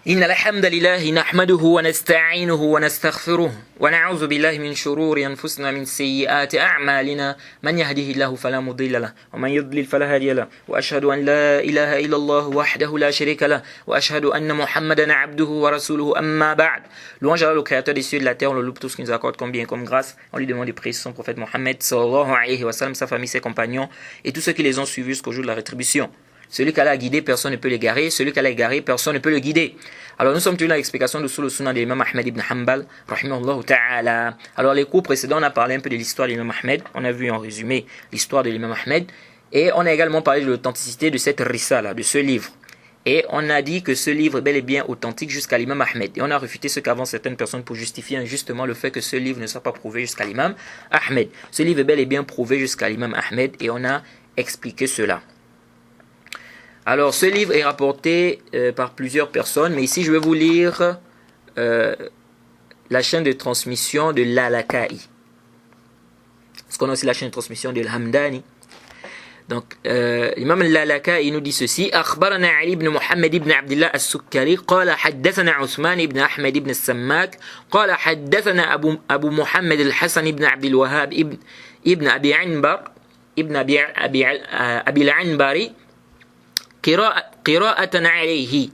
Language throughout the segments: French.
إن الحمد لله نحمده ونستعينه ونستغفره ونعوذ بالله من شرور أنفسنا من سيئات أعمالنا من يهده الله فلا مضل له ومن يضلل فلا هادي له وأشهد أن لا إله إلا الله وحده لا شريك له وأشهد أن محمدا عبده ورسوله أما بعد. Louange à Allah, le créateur des cieux et de la terre, on le loue pour tout ce qu'il nous accorde comme bien et comme grâce. On lui demande de prier son prophète Mohammed sallallahu alayhi wa sallam, sa famille, ses compagnons et tous ceux qui les ont suivis jusqu'au jour de la rétribution. Celui qui a guidé, personne ne peut l'égarer. Celui qui a égaré, personne ne peut le guider. Alors nous sommes toujours dans l'explication de Usul Sunnah de l'imam Ahmed ibn Hanbal, rahimahullah ta'ala. Alors les cours précédents, on a parlé un peu de l'histoire de l'imam Ahmed. On a vu en résumé l'histoire de l'imam Ahmed. Et on a également parlé de l'authenticité de cette risala, de ce livre. Et on a dit que ce livre est bel et bien authentique jusqu'à l'imam Ahmed. Et on a réfuté ce qu'avancent certaines personnes pour justifier injustement le fait que ce livre ne soit pas prouvé jusqu'à l'imam Ahmed. Ce livre est bel et bien prouvé jusqu'à l'imam Ahmed et on a expliqué cela. Alors, ce livre est rapporté par plusieurs personnes, mais ici, je vais vous lire la chaîne de transmission de l'Alaka'i. Parce qu'on a aussi la chaîne de transmission de l'Hamdani. Donc, l'imam l'Alaka'i nous dit ceci. أخبرنا علي بن محمد بن عبد الله السكري قال حدثنا عثمان بن أحمد بن السماك قال حدثنا أبو محمد الحسن بن عبد الوهاب ابن أبي عنبر ابن أبي العنبري قراءة عليه,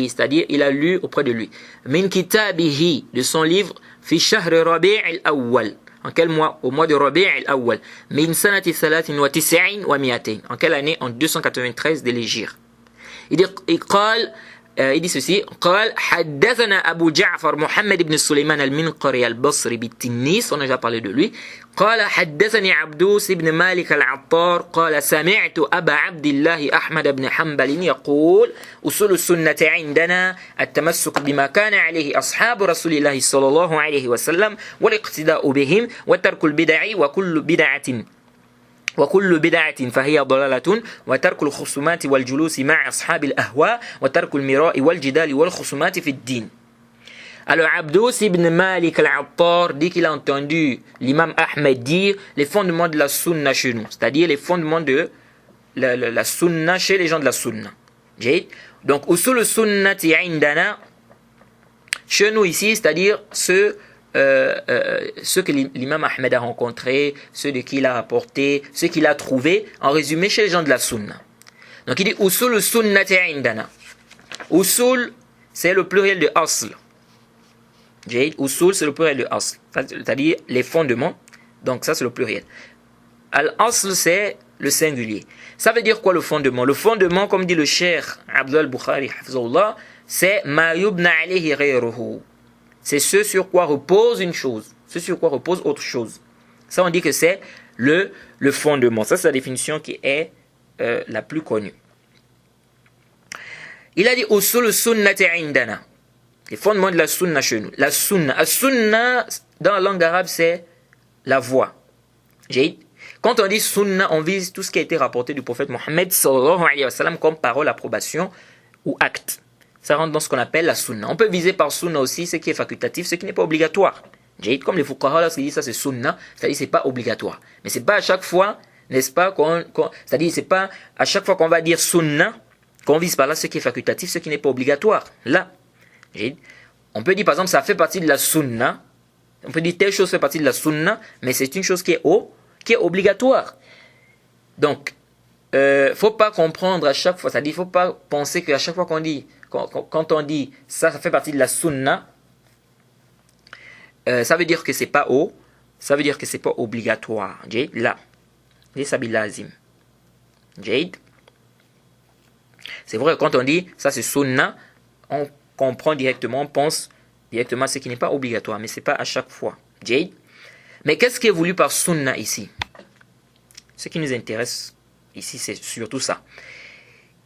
c'est-à-dire il a lu auprès de lui. Min kitabihi, de son livre, fi shahr Rabi' al-awwal. En quel mois? Au mois de Rabi' al-awwal. Min sanati 93 wa 200. En quelle année? En 293 de l'Hégire. Il dit ceci. قال حدثنا أبو جعفر محمد بن سليمان المنقري البصري بالتنيس. On a déjà parlé de lui. قال حدثني عبدوس بن مالك العطار قال سمعت أبا عبد الله أحمد بن حنبل يقول أصول السنة عندنا التمسك بما كان عليه أصحاب رسول الله صلى الله عليه وسلم والاقتداء بهم وترك البدع وكل بدعة فهي ضلالة وترك الخصومات والجلوس مع أصحاب الأهواء وترك المراء والجدال والخصومات في الدين. Alors Abdous ibn Malik al-Attar dit qu'il a entendu l'imam Ahmed dire les fondements de la sunna chez nous, c'est-à-dire les fondements de la sunna chez les gens de la sunna. Donc usul sunnati indana chez nous ici, c'est-à-dire ceux que l'imam Ahmed a rencontrés, ceux de qui il a rapporté, ceux qu'il a trouvés, en résumé chez les gens de la sunna. Donc il dit usul sunnati indana. Usul, c'est le pluriel de asl. Usul, c'est le pluriel de asl, c'est-à-dire les fondements. Donc ça, c'est le pluriel. Al-asl, c'est le singulier. Ça veut dire quoi le fondement? Le fondement, comme dit le cheikh Abdul Bukhari, c'est ma yubna alayhi ghayruhu. C'est ce sur quoi repose une chose, ce sur quoi repose autre chose. Ça, on dit que c'est le fondement. Ça, c'est la définition qui est la plus connue. Il a dit usul sunnati indana. Les fondements de la sunna chez nous. La sunna, dans la langue arabe, c'est la voix. Quand on dit sunna, on vise tout ce qui a été rapporté du prophète Mohammed sallallahu alayhi wa sallam comme parole, approbation ou acte. Ça rentre dans ce qu'on appelle la sunna. On peut viser par sunna aussi ce qui est facultatif, ce qui n'est pas obligatoire. Comme les fuqaha, lorsqu'ils disent ça c'est sunna, c'est-à-dire c'est pas obligatoire. Mais c'est pas à chaque fois, n'est-ce pas, c'est-à-dire c'est pas à chaque fois qu'on va dire sunna, qu'on vise par là ce qui est facultatif, ce qui n'est pas obligatoire. Là, on peut dire par exemple ça fait partie de la sunna, on peut dire telle chose fait partie de la sunna, mais c'est une chose qui est obligatoire. Donc, faut pas comprendre à chaque fois, c'est-à-dire faut pas penser qu'à chaque fois qu'on dit, quand on dit ça fait partie de la sunna, ça veut dire que c'est pas ça veut dire que c'est pas obligatoire. Là, c'est vrai que quand on dit ça c'est sunna, on comprend directement, on pense directement à ce qui n'est pas obligatoire, mais c'est pas à chaque fois. Mais qu'est-ce qui est voulu par sunna ici? Ce qui nous intéresse ici, c'est surtout ça.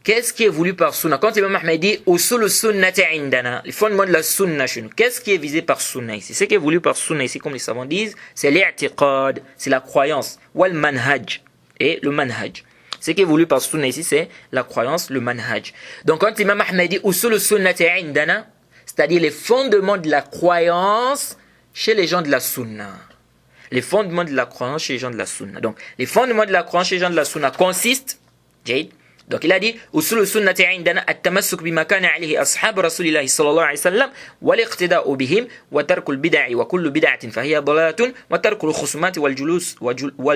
Qu'est-ce qui est voulu par sunna? Quand l'imam Ahmed dit usul sunnati indana, les fondements de la sunna chez nous, qu'est-ce qui est visé par sunna ici? Ce qui est voulu par sunna ici, comme les savants disent, c'est l'i'tiqad, c'est la croyance, wal manhaj, et le manhaj. Ce qui est voulu par sunna ici, c'est la croyance, le manhaj. Donc quand l'imam Ahmed dit usul sunnati indana, c'est-à-dire les fondements de la croyance chez les gens de la sunna. Les fondements de la croyance chez les gens de la sunna. Donc les fondements de la croyance chez les gens de la sunna consistent Donc il a dit usul sunnati indana at-tamassuk bima kana alayhi ashab rasulillah sallallahu alayhi wa sallam wal iqtida'u bihim wa tarkul bid'i wa kullu bid'atin fa hiya dalalatun wa tarkul khusumati wal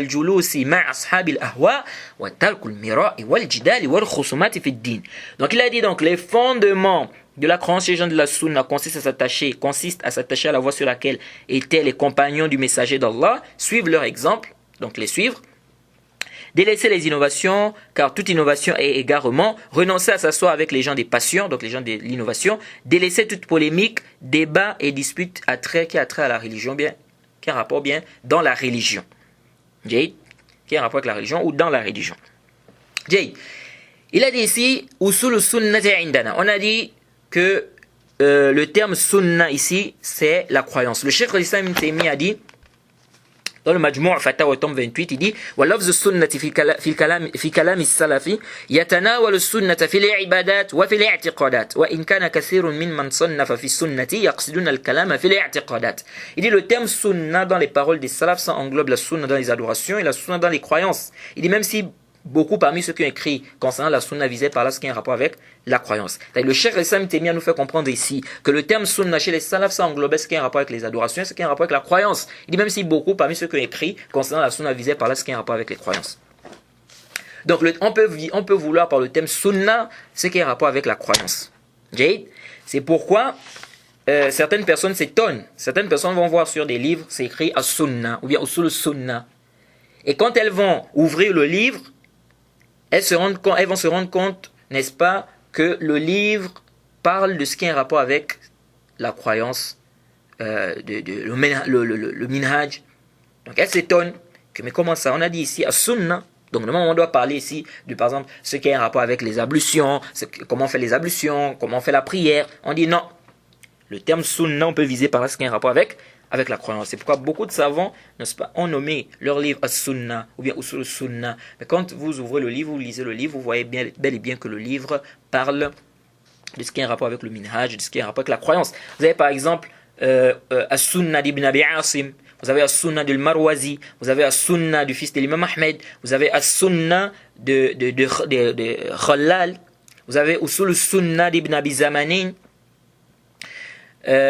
julusi ma'a ashabil ahwa wa tarkul mira'i wal jidali wal khusumati fi ad-din. Donc il a dit donc les fondements de la croyance des gens de la sunna consiste à s'attacher à la voie sur laquelle étaient les compagnons du messager d'Allah, suivre leur exemple, donc les suivre. Délaisser les innovations, car toute innovation est égarement. Renoncer à s'asseoir avec les gens des passions, donc les gens de l'innovation. Délaisser toute polémique, débat et dispute qui a trait à la religion, qui a un rapport bien dans la religion. Qui a un rapport avec la religion ou dans la religion. Il a dit ici, usul sunnati indana. On a dit que le terme sunna ici, c'est la croyance. Le Cheikh al-Islam Ibn Taymiyyah a dit, dans le Majmou' Fatawa tome 28, il dit وَلَفْظُ السُنَّةِ في كلام السلف يتناول السنة في العبادات وفي الاعتقادات وإن كان كثير ممن صنف في السنة يقصدون الكلام في الاعتقادات. Il dit le terme sunna dans les paroles des salafs, ça englobe la sunna dans les adorations et la sunna dans les croyances. Il dit même si beaucoup parmi ceux qui ont écrit concernant la sunna visaient par là ce qui a un rapport avec la croyance. Le Cheikh al-Islam Taymiyyah nous fait comprendre ici que le terme sunna chez les salafs, ça englobait ce qui a un rapport avec les adorations et ce qui a un rapport avec la croyance. Il dit même si beaucoup parmi ceux qui ont écrit concernant la sunna visaient par là ce qui a un rapport avec les croyances. Donc on peut vouloir par le terme sunna ce qui a un rapport avec la croyance. C'est pourquoi certaines personnes s'étonnent. Certaines personnes vont voir sur des livres, c'est écrit as-sunna ou bien usul sunna. Et quand elles vont ouvrir le livre, elles vont se rendre compte, n'est-ce pas, que le livre parle de ce qui a un rapport avec la croyance, le minhaj. Donc elles s'étonnent que, mais comment ça? On a dit ici à sunna. Donc normalement on doit parler ici de, par exemple, ce qui a un rapport avec les ablutions, comment on fait les ablutions, comment on fait la prière. On dit non. Le terme sunna, on peut viser par là ce qui a un rapport avec la croyance. C'est pourquoi beaucoup de savants, n'est-ce pas, ont nommé leur livre as-sunna ou bien usul sunna. Mais quand vous ouvrez le livre, vous lisez le livre, vous voyez bel et bien que le livre parle de ce qui a un rapport avec le minhaj, de ce qui a un rapport avec la croyance. Vous avez par exemple as-sunna d'Ibn Abi Asim, vous avez as-sunna de Marwazi, vous avez as-sunna du fils de l'imam Ahmed, vous avez as-sunna de Khalal, vous avez usul sunna d'Ibn Abi Zamanin,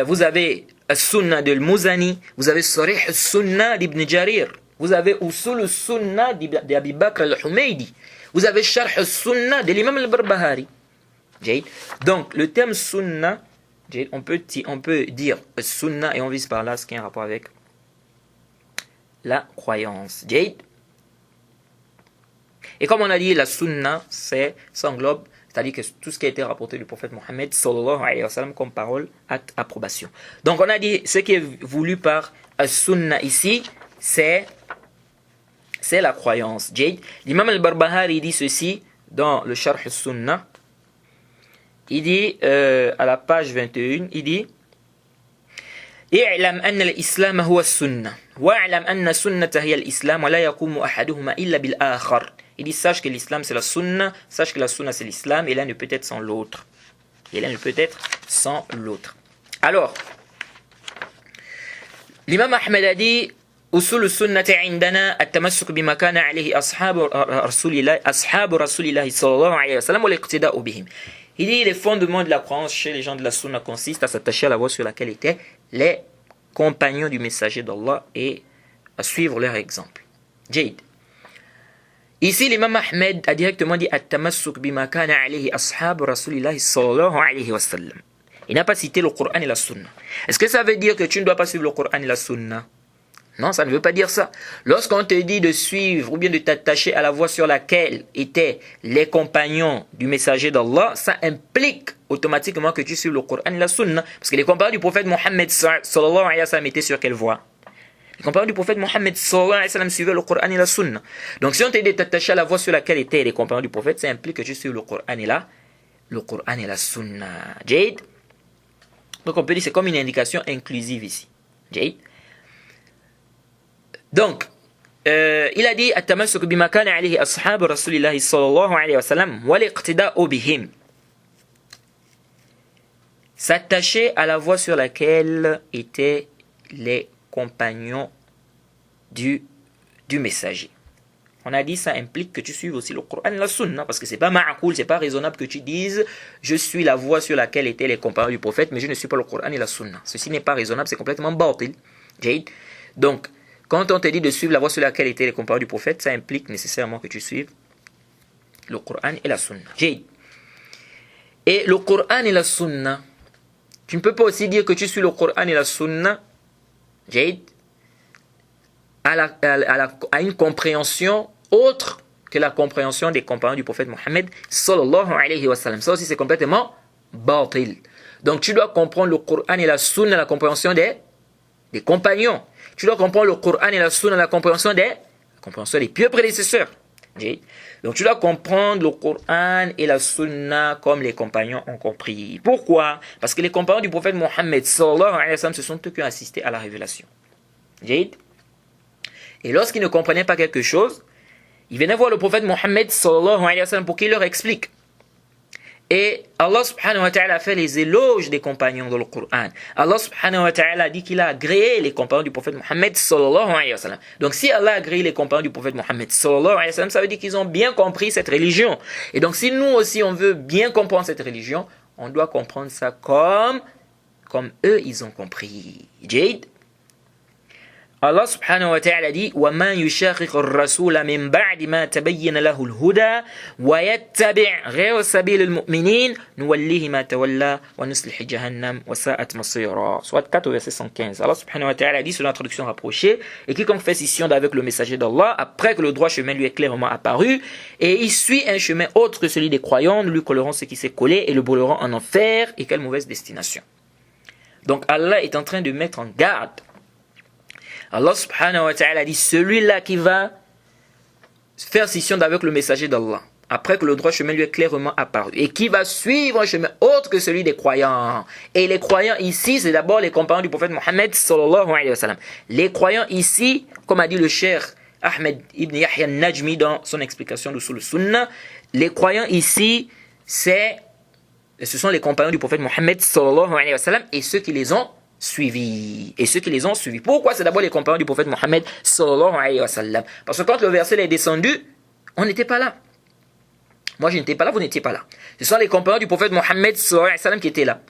vous avez As-Sunna de Al-Muzani, vous avez Sarih As-Sunna d'Ibn Jarir, vous avez Usul As-Sunna d'Abi Bakr Al-Humaydi, vous avez Sharh As-Sunna de l'imam Al-Barbahari. Donc, le terme Sunna, on peut dire Sunna et on vise par là ce qui a un rapport avec la croyance. Et comme on a dit, la Sunna, ça englobe, c'est-à-dire que tout ce qui a été rapporté du prophète Mohammed sallallahu alayhi wa sallam comme parole, acte, approbation. Donc on a dit, ce qui est voulu par as-sunna ici, c'est la croyance. L'imam al-Barbahari dit ceci dans le Sharh al-Sunna. Il dit, à la page 21, il dit اعلم أن الإسلام هو السنة واعلم أن السنة هي الإسلام ولا يقوم أحدهما إلا بالآخر. Il dit, sache que l'islam c'est la sunna, sache que la sunna c'est l'islam, et l'un ne peut être sans l'autre. Alors, l'imam Ahmed a dit, usul sunnati indana at-tamassuk bima kana alayhi ashabu rasulillahi sallallahu alayhi wa sallam wa liqtida'u bihim. Il dit, les fondements de la croyance chez les gens de la sunna consistent à s'attacher à la voie sur laquelle étaient les compagnons du messager d'Allah et à suivre leur exemple. Jade. Ici, l'imam Ahmed a directement dit at-tamassuk bima kana alayhi ashabu rasulillahi sallallahu alayhi wa sallam. Il n'a pas cité le Coran et la sunna. Est-ce que ça veut dire que tu ne dois pas suivre le Coran et la sunna? Non, ça ne veut pas dire ça. Lorsqu'on te dit de suivre ou bien de t'attacher à la voie sur laquelle étaient les compagnons du messager d'Allah, ça implique automatiquement que tu suives le Coran et la sunna. Parce que les compagnons du prophète Mohammed sallallahu alayhi wa sallam étaient sur quelle voie? Les compagnons du prophète Mohammed sallallahu alayhi wa sallam suivaient le Coran et la sunna. Donc si on te dit de t'attacher à la voie sur laquelle étaient les compagnons du prophète, ça implique que tu suives le Coran et la sunna. Jade. Donc on peut dire que c'est comme une indication inclusive ici. Jade. Donc, il a dit at-tamassuk bima kana alayhi ashabu rasulillahi sallallahu alayhi wa sallam wa liqtida'u bihim. S'attacher à la voie sur laquelle étaient les compagnons du messager. On a dit ça implique que tu suives aussi le Coran et la Sunna, parce que c'est pas ma'akoul, c'est pas raisonnable que tu dises je suis la voie sur laquelle étaient les compagnons du prophète, mais je ne suis pas le Coran et la Sunna. Ceci n'est pas raisonnable, c'est complètement batil. Donc, quand on te dit de suivre la voie sur laquelle étaient les compagnons du prophète, ça implique nécessairement que tu suives le Coran et la Sunna. Et le Coran et la Sunna, tu ne peux pas aussi dire que tu suis le Coran et la Sunna à une compréhension autre que la compréhension des compagnons du prophète Mohammed sallallahu alayhi wa sallam. Ça aussi c'est complètement batil. Donc tu dois comprendre le Coran et la Sunna à la compréhension des compagnons. Tu dois comprendre le Coran et la Sunna à la compréhension des pieux prédécesseurs. Donc tu dois comprendre le Coran et la Sunna comme les compagnons ont compris. Pourquoi? Parce que les compagnons du prophète Mohammed sallallahu alayhi wa sallam, ce sont eux qui ont assisté à la révélation. Et lorsqu'ils ne comprenaient pas quelque chose, ils venaient voir le prophète Mohammed sallallahu alayhi wa sallam pour qu'il leur explique. Et Allah subhanahu wa ta'ala a fait les éloges des compagnons dans le Coran. Allah subhanahu wa ta'ala a dit qu'il a agréé les compagnons du prophète Mohammed sallallahu alayhi wa sallam. Donc si Allah a agréé les compagnons du prophète Mohammed sallallahu alayhi wa sallam, ça veut dire qu'ils ont bien compris cette religion. Et donc si nous aussi on veut bien comprendre cette religion, on doit comprendre ça comme eux ils ont compris. Allah subhanahu wa ta'ala dit وَمَنْ يُشَاقِقُ الرَّسُولَ مِنْ بَعْدِ مَا تَبَيَّنَ لَهُ الْهُدَى وَيَتَّبِعْ غَيْرَ سَبِيلِ الْمُؤْمِنِينَ نُوَلِّهِ مَا تَوَلَّى وَنُصْلِهِ جَهَنَّمَ وَسَاءَتْ مَصِيرًا. Soit 4 verset 115. Allah subhanahu wa ta'ala dit sur l'introduction rapprochée, et quiconque fait scission avec le messager d'Allah après que le droit chemin lui est clairement apparu et il suit un chemin autre que celui des croyants, nous lui collerons ce qui s'est collé et le brûlerons en enfer, et quelle mauvaise destination. Donc Allah est en train de mettre en garde. Allah subhanahu wa ta'ala dit celui-là qui va faire scission avec le messager d'Allah après que le droit chemin lui est clairement apparu et qui va suivre un chemin autre que celui des croyants. Et les croyants ici, c'est d'abord les compagnons du prophète Mohammed sallallahu alayhi wa sallam. Les croyants ici, comme a dit le cheikh Ahmed ibn Yahya al-Najmi dans son explication de Usul Sunnah, les croyants ici, ce sont les compagnons du prophète Mohammed sallallahu alayhi wa sallam et ceux qui les ont suivis. Pourquoi c'est d'abord les compagnons du prophète Mohammed sallallahu alayhi wa sallam? Parce que quand le verset est descendu, on n'était pas là. Moi je n'étais pas là, vous n'étiez pas là. Ce sont les compagnons du prophète Mohammed sallallahu alayhi wa sallam qui étaient là.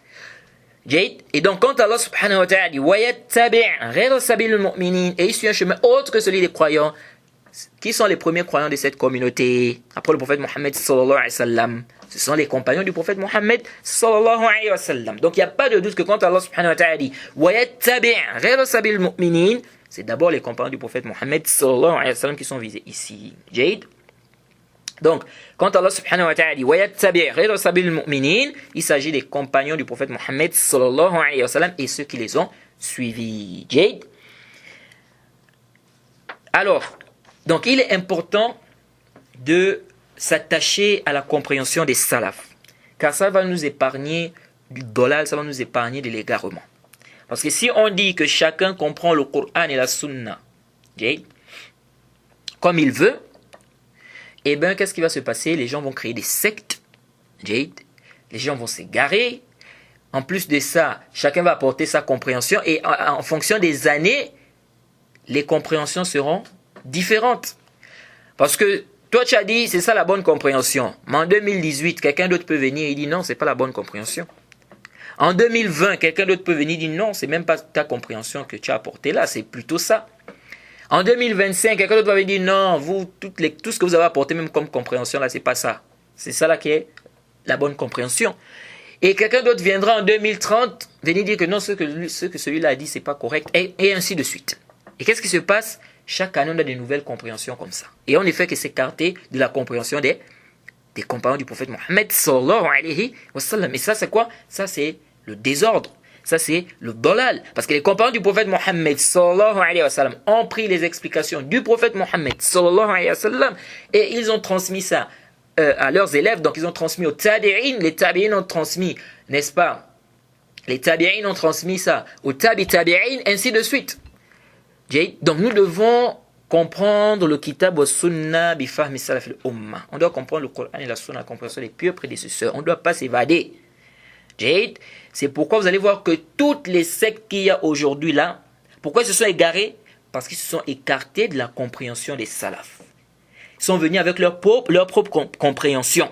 Et donc quand Allah subhanahu wa ta'ala dit وَيَتَّبِعْ غَيْرَ سَبِيلِ الْمُؤْمِنِينَ et il suit un chemin autre que celui des croyants, qui sont les premiers croyants de cette communauté après le prophète Mohammed sallallahu alayhi wa sallam? Ce sont les compagnons du prophète Mohammed sallallahu alayhi wa sallam. Donc il n'y a pas de doute que quand Allah subhanahu wa ta'ala dit وَيَتَّبِعْ غَيْرَ سَبِيلِ الْمُؤْمِنِينَ, c'est d'abord les compagnons du prophète Mohammed sallallahu alayhi wa sallam qui sont visés ici. Donc quand Allah subhanahu wa ta'ala dit وَيَتَّبِعْ غَيْرَ سَبِيلِ الْمُؤْمِنِينَ, il s'agit des compagnons du prophète Mohammed sallallahu alayhi wa sallam et ceux qui les ont suivis. Alors, donc il est important de s'attacher à la compréhension des salafs, car ça va nous épargner du dolal, ça va nous épargner de l'égarement. Parce que si on dit que chacun comprend le Coran et la Sunna comme il veut, eh bien qu'est-ce qui va se passer? Les gens vont créer des sectes, les gens vont s'égarer. En plus de ça, chacun va apporter sa compréhension et en fonction des années, les compréhensions seront différentes. Parce que toi, tu as dit, c'est ça la bonne compréhension. Mais en 2018, quelqu'un d'autre peut venir et dire non, c'est pas la bonne compréhension. En 2020, quelqu'un d'autre peut venir et dire non, c'est même pas ta compréhension que tu as apportée là, c'est plutôt ça. En 2025, quelqu'un d'autre va venir dire non, vous, tout ce que vous avez apporté même comme compréhension là, c'est pas ça. C'est ça là qui est la bonne compréhension. Et quelqu'un d'autre viendra en 2030 venir dire que non, ce que celui-là a dit, c'est pas correct, et ainsi de suite. Et qu'est-ce qui se passe? Chaque année, on a de nouvelles compréhensions comme ça. Et on ne fait que s'écarter de la compréhension des compagnons du prophète Mohammed sallallahu alayhi wa sallam. Et ça, c'est quoi? Ça, c'est le désordre. Ça, c'est le dolal. Parce que les compagnons du prophète Mohammed sallallahu alayhi wa sallam ont pris les explications du prophète Mohammed sallallahu alayhi wa sallam et ils ont transmis ça à leurs élèves. Donc, ils ont transmis aux tabi'in. Les tabi'in ont transmis, n'est-ce pas? Les tabi'in ont transmis ça aux tabi'in, ainsi de suite. Donc nous devons comprendre le kitab wa sunna bi fahmi salaf al-umma. On doit comprendre le Coran et la sunna, la compréhension des pieux prédécesseurs. On ne doit pas s'évader. C'est pourquoi vous allez voir que toutes les sectes qu'il y a aujourd'hui là, pourquoi ils se sont égarés? Parce qu'ils se sont écartés de la compréhension des salafs. Ils sont venus avec leur propre compréhension.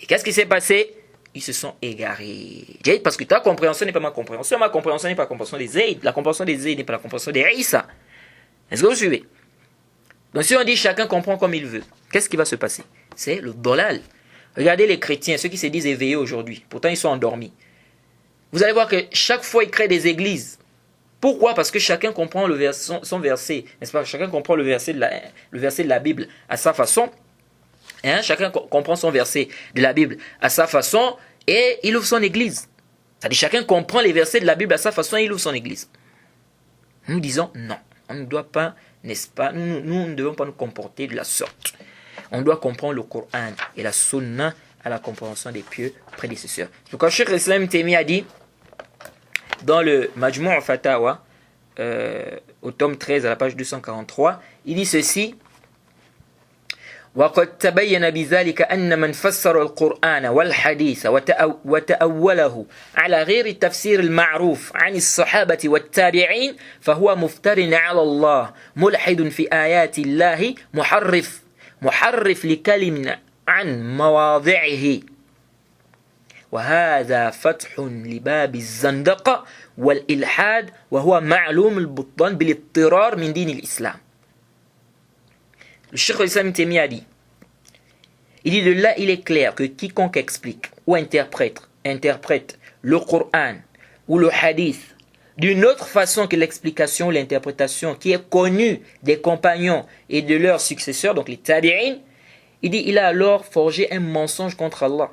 Et qu'est-ce qui s'est passé? Ils se sont égarés. Parce que ta compréhension n'est pas ma compréhension n'est pas la compréhension des Zayd. La compréhension des Zayd n'est pas la compréhension des Isa. Est-ce que vous suivez? Donc si on dit chacun comprend comme il veut, qu'est-ce qui va se passer? C'est le dolal. Regardez les chrétiens, ceux qui se disent éveillés aujourd'hui. Pourtant ils sont endormis. Vous allez voir que chaque fois ils créent des églises. Pourquoi? Parce que chacun comprend son verset. N'est-ce pas? Chacun comprend le verset de la Bible à sa façon. Chacun comprend son verset de la Bible à sa façon et il ouvre son église. C'est-à-dire chacun comprend les versets de la Bible à sa façon et il ouvre son église. Nous disons non, on ne doit pas, n'est-ce pas, nous ne devons pas nous comporter de la sorte. On doit comprendre le Coran et la Sunna à la compréhension des pieux prédécesseurs. C'est pourquoi Cheikh Islam Taymi a dit dans le Majmou' Fatawa, au tome 13 à la page 243, il dit ceci: وقد تبين بذلك أن من فسر القرآن والحديث وتأوله على غير التفسير المعروف عن الصحابة والتابعين فهو مفتر على الله ملحد في آيات الله محرف لكلم عن مواضعه وهذا فتح لباب الزندقة والإلحاد وهو معلوم البطلان بالاضطرار من دين الإسلام. Le Cheikh Islam Taymi a dit, il dit de là il est clair que quiconque explique ou interprète le Coran ou le Hadith d'une autre façon que l'explication ou l'interprétation qui est connue des compagnons et de leurs successeurs, donc les tabi'in, il dit il a alors forgé un mensonge contre Allah.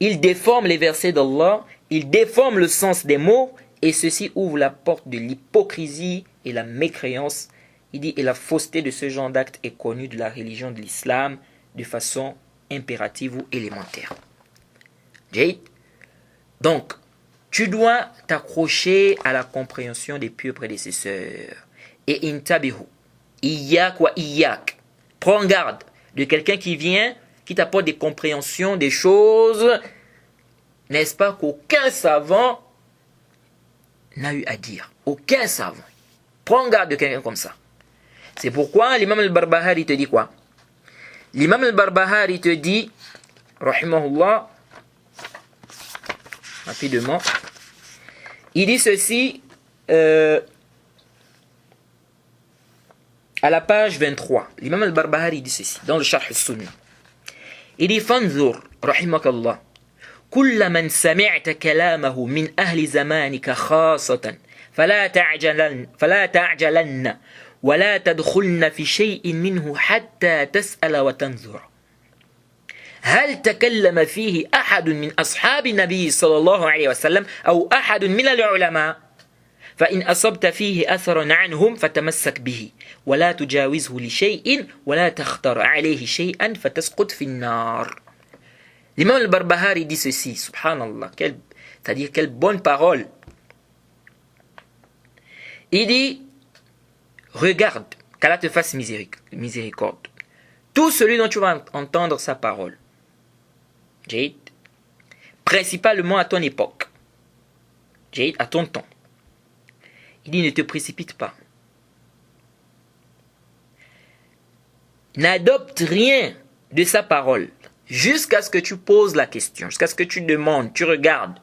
Il déforme les versets d'Allah, il déforme le sens des mots et ceci ouvre la porte de l'hypocrisie et la mécréance. Il dit, et la fausseté de ce genre d'acte est connue de la religion de l'islam de façon impérative ou élémentaire. Donc, tu dois t'accrocher à la compréhension des pieux prédécesseurs. Et intabihu, iyak wa iyak. Prends garde de quelqu'un qui vient, qui t'apporte des compréhensions, des choses, n'est-ce pas, qu'aucun savant n'a eu à dire. Aucun savant. Prends garde de quelqu'un comme ça. C'est pourquoi l'imam al-Barbahari te dit quoi? L'imam al-Barbahari te dit, rahimahullah, rapidement, il dit ceci à la page 23. L'imam al-Barbahari dit ceci, dans le Sharh al-Sunna. Il dit, fanzur, rahimakallah, كل من سمعت كلامه من أهل زمانك خاصة فلا تعجلن ولا تدخلن في شيء منه حتى تسأل وتنظر هل تكلم فيه أحد من أصحاب النبي صلى الله عليه وسلم أو أحد من العلماء فإن أصبت فيه أثرا عنهم فتمسك به ولا تجاوزه لشيء ولا تختر عليه شيئا فتسقط في النار. L'imam al-Barbahari dit ceci, subhanallah, c'est-à-dire quelle bonne parole. Il dit, regarde, qu'Allah te fasse miséricorde. Tout celui dont tu vas entendre sa parole, principalement à ton époque, à ton temps. Il dit, ne te précipite pas. N'adopte rien de sa parole. Jusqu'à ce que tu poses la question, jusqu'à ce que tu demandes, tu regardes.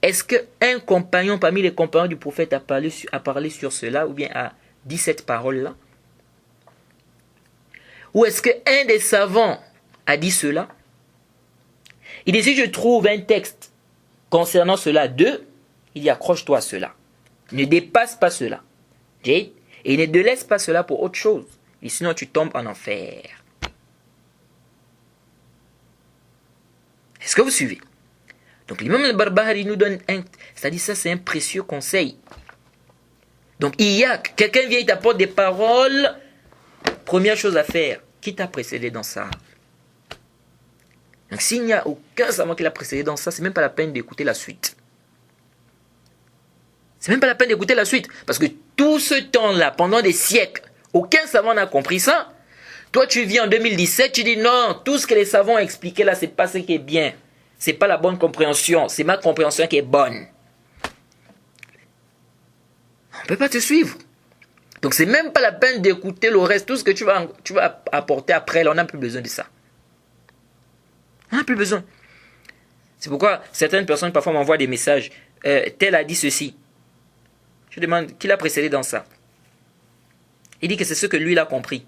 Est-ce qu'un compagnon parmi les compagnons du prophète a parlé sur cela ou bien a dit cette parole-là? Ou est-ce qu'un des savants a dit cela? Il dit si je trouve un texte concernant cela d'eux, il dit accroche-toi à cela. Ne dépasse pas cela. Et ne te laisse pas cela pour autre chose. Et sinon tu tombes en enfer. Est-ce que vous suivez? Donc l'imam al-Barbahari nous donne c'est-à-dire ça c'est un précieux conseil. Donc quelqu'un vient, il t'apporte des paroles, première chose à faire, qui t'a précédé dans ça? Donc s'il n'y a aucun savant qui l'a précédé dans ça, c'est même pas la peine d'écouter la suite. C'est même pas la peine d'écouter la suite. Parce que tout ce temps-là, pendant des siècles, aucun savant n'a compris ça. Toi, tu vis en 2017, tu dis non, tout ce que les savants ont expliqué là, c'est pas ce qui est bien. C'est pas la bonne compréhension, c'est ma compréhension qui est bonne. On ne peut pas te suivre. Donc c'est même pas la peine d'écouter le reste. Tout ce que tu vas apporter après, là, on n'a plus besoin de ça. On n'a plus besoin. C'est pourquoi certaines personnes parfois m'envoient des messages. Tel a dit ceci. Je demande qui l'a précédé dans ça. Il dit que c'est ce que lui il a compris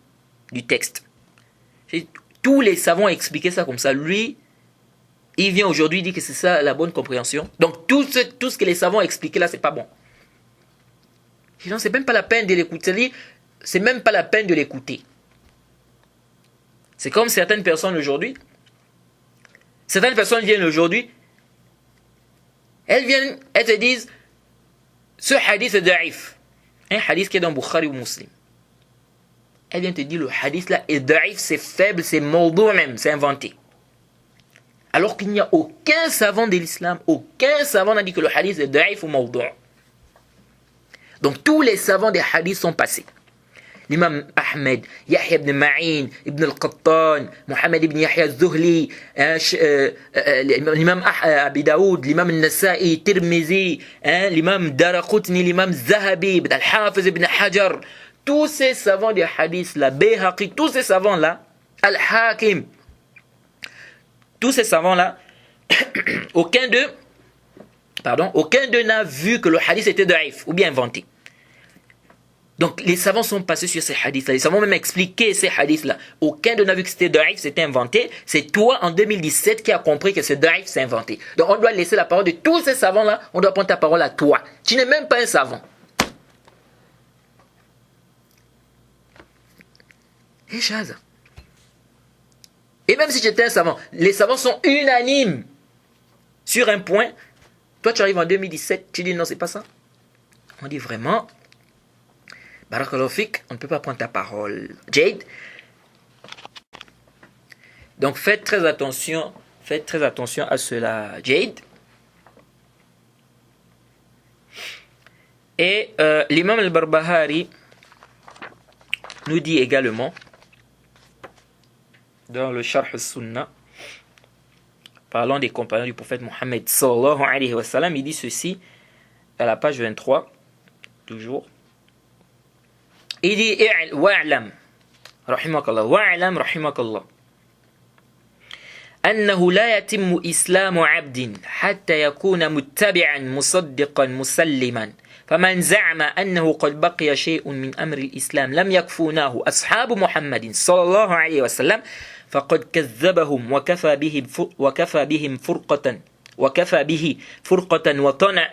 du texte. Tous les savants ont expliqué ça comme ça. Lui, il vient aujourd'hui, il dit que c'est ça la bonne compréhension. Donc tout ce que les savants ont expliqué là, c'est pas bon. Sinon, c'est même pas la peine de l'écouter. C'est même pas la peine de l'écouter. C'est comme certaines personnes aujourd'hui. Certaines personnes viennent aujourd'hui. Elles te disent ce hadith est da'if. Un hadith qui est dans Bukhari ou Muslim. Elles viennent te dire le hadith là est da'if, c'est faible, c'est mawdou' même, c'est inventé. Alors qu'il n'y a aucun savant de l'islam, aucun savant n'a dit que le hadith est da'if ou mawdou'. Donc tous les savants des hadiths sont passés. L'imam Ahmed, Yahya ibn Ma'in, Ibn al-Qattan, Mohamed ibn Yahya al-Zuhli, l'imam Abi Daoud, l'imam al-Nasa'i, Tirmizi, l'imam Daraqutni, l'imam Zahabi, al-Hafiz ibn Hajar, tous ces savants des hadiths, la Bayhaqi, tous ces savants-là, Al-Hakim, tous ces savants-là, aucun d'eux n'a vu que le hadith était da'if ou bien inventé. Donc les savants sont passés sur ces hadiths-là. Les savants ont même expliqué ces hadiths-là. Aucun d'eux n'a vu que c'était da'if, c'était inventé. C'est toi en 2017 qui as compris que c'est da'if, c'est inventé. Donc on doit laisser la parole de tous ces savants-là. On doit prendre ta parole à toi. Tu n'es même pas un savant. Et même si tu étais un savant, les savants sont unanimes sur un point. Toi tu arrives en 2017, tu dis non, c'est pas ça. On dit vraiment... Barakallahu fik, on ne peut pas prendre ta parole. Jade. Donc faites très attention à cela, Jade. Et l'imam al-Barbahari nous dit également, dans le Sharh al-Sunnah, parlant des compagnons du prophète Mohammed sallallahu alayhi wa sallam, il dit ceci, à la page 23, toujours. Il dit wa'lam rahimakallah أنه لا يتم إسلام عبد حتى يكون متبعا مصدقا مسلما فمن زعم أنه قد بقي شيء من أمر الإسلام لم يكفوناه أصحاب محمد صلى الله عليه وسلم فقد كذبهم وكفى به فرقة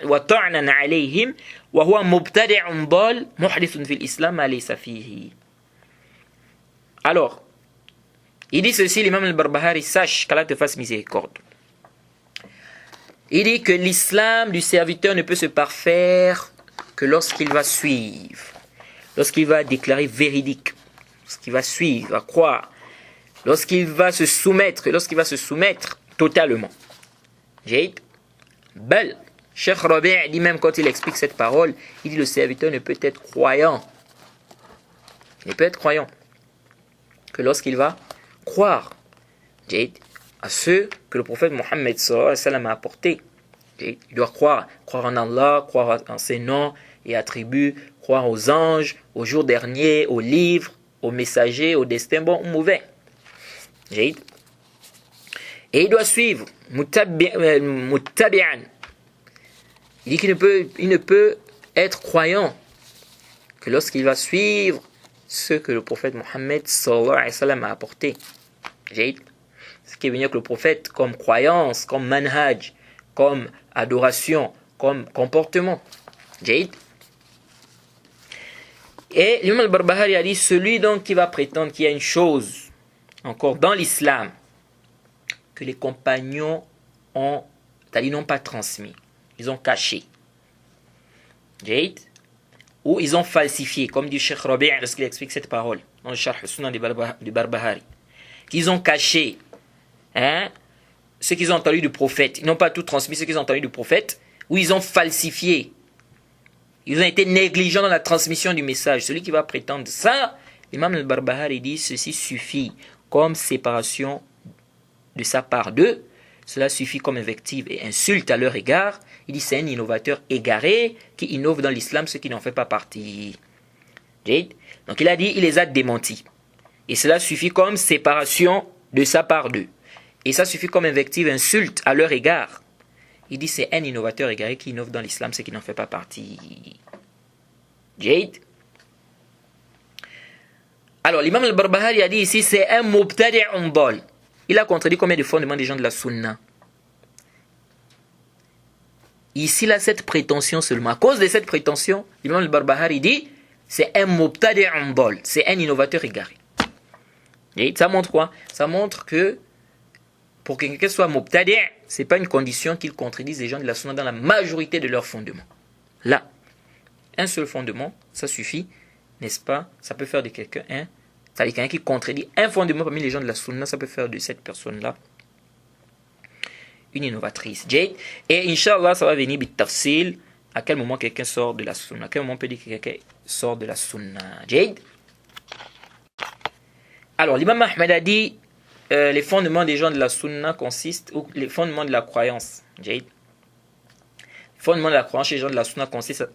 وطعنا عليهم وهو مبتدع ضال محدث في الإسلام ما ليس فيه. Alors, il dit ceci, l'imam al-Barbahari, sache qu'Allah te fasse miséricorde. Il dit que l'islam du serviteur ne peut se parfaire que lorsqu'il va suivre, lorsqu'il va déclarer véridique, lorsqu'il va suivre, va croire, lorsqu'il va se soumettre totalement. Jade, bel, Cheikh Rabi' dit même quand il explique cette parole, il dit le serviteur ne peut être croyant. Il ne peut être croyant que lorsqu'il va croire, Jade, à ce que le prophète Mohammed sallallahu alayhi wa sallam a apporté. Jade, il doit croire en Allah, croire en ses noms et attributs, croire aux anges, au jour dernier, aux livres, aux messagers, au destin bon ou mauvais. Jade. Et il doit suivre muttabi'an. Il dit qu'il ne peut être croyant que lorsqu'il va suivre ce que le prophète Mohammed sallallahu alayhi wa sallam a apporté. Ce qui est venu avec le prophète comme croyance, comme manhaj, comme adoration, comme comportement. Et l'imam al-Barbahari a dit, celui donc qui va prétendre qu'il y a une chose encore dans l'islam que les compagnons n'ont pas transmis, ils ont caché, ou ils ont falsifié, comme dit Cheikh Rabi' lorsqu'il explique cette parole dans le Sharh al-Sunnah du Barbahari, qu'ils ont caché ce qu'ils ont entendu du prophète, ils n'ont pas tout transmis ce qu'ils ont entendu du prophète, ou ils ont falsifié, ils ont été négligents dans la transmission du message. Celui qui va prétendre ça, l'imam al-Barbahari dit, ceci suffit comme séparation de sa part d'eux, cela suffit comme invective et insulte à leur égard. Il dit c'est un innovateur égaré qui innove dans l'islam ce qui n'en fait pas partie. Donc il a dit, il les a démentis. Et cela suffit comme séparation de sa part d'eux. Et ça suffit comme invective, insulte à leur égard. Il dit, c'est un innovateur égaré qui innove dans l'islam, c'est qui n'en fait pas partie. Jade. Alors, l'imam al-Barbahari a dit ici, c'est un mubtadi' dal. Il a contredit combien de fondements des gens de la sunna. Ici, là, cette prétention seulement. À cause de cette prétention, l'imam al-Barbahari dit, c'est un mubtadi' dal. C'est un innovateur égaré. Et ça montre quoi? Ça montre que pour que quelqu'un soit mubtadi', ce n'est pas une condition qu'il contredise les gens de la sunna dans la majorité de leurs fondements. Là, un seul fondement, ça suffit, n'est-ce pas? Ça peut faire de quelqu'un un. C'est-à-dire quelqu'un qui contredit un fondement parmi les gens de la sunna, ça peut faire de cette personne-là une innovatrice. Jade. Et Inch'Allah, ça va venir bit tafsil. À quel moment quelqu'un sort de la sunna? À quel moment on peut dire que quelqu'un sort de la sunna? Jade. Alors, l'imam Ahmed a dit les fondements des gens de la sunna consistent, ou les fondements de la croyance. Jade. Le fondement de la croyance chez les gens de la sunna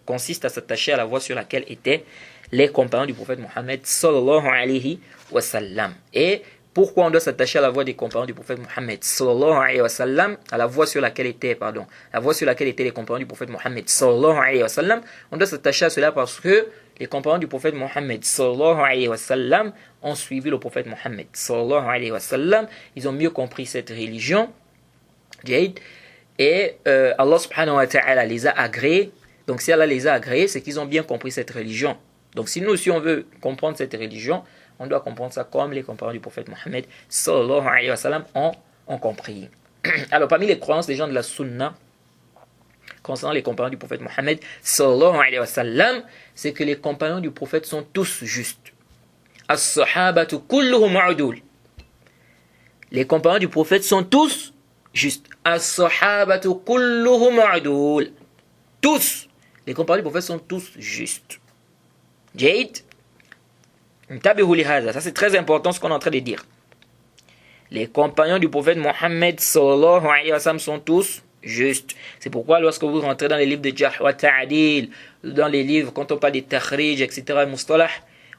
consiste à s'attacher à la voie sur laquelle étaient les compagnons du prophète Mohammed sallallahu alayhi wa sallam. Et pourquoi on doit s'attacher à la voie des compagnons du prophète Mohammed sallallahu alayhi wa sallam, à la voie sur laquelle étaient les compagnons du prophète Mohammed sallallahu alayhi wa sallam? On doit s'attacher à cela parce que les compagnons du prophète Mohammed sallallahu alayhi wa sallam ont suivi le prophète Mohammed sallallahu alayhi wa sallam. Ils ont mieux compris cette religion. Et Allah subhanahu wa ta'ala les a agréés. Donc si Allah les a agréés, c'est qu'ils ont bien compris cette religion. Donc si nous aussi on veut comprendre cette religion, on doit comprendre ça comme les compagnons du prophète Mohammed sallallahu alayhi wa sallam ont compris. Alors parmi les croyances des gens de la sunna concernant les compagnons du prophète Mohammed sallallahu alayhi wa sallam, c'est que les compagnons du prophète sont tous justes. As-sahabatu kulluhum udul. Les compagnons du prophète sont tous justes. As-sahabatu kulluhum udul. Tous. Les compagnons du prophète sont tous justes. Jade. Ça c'est très important ce qu'on est en train de dire. Les compagnons du prophète Mohammed sallallahu alayhi wa sallam sont tous justes. C'est pourquoi lorsque vous rentrez dans les livres de Jarh wa Ta'dil, dans les livres quand on parle des takhrij, etc., mustalah,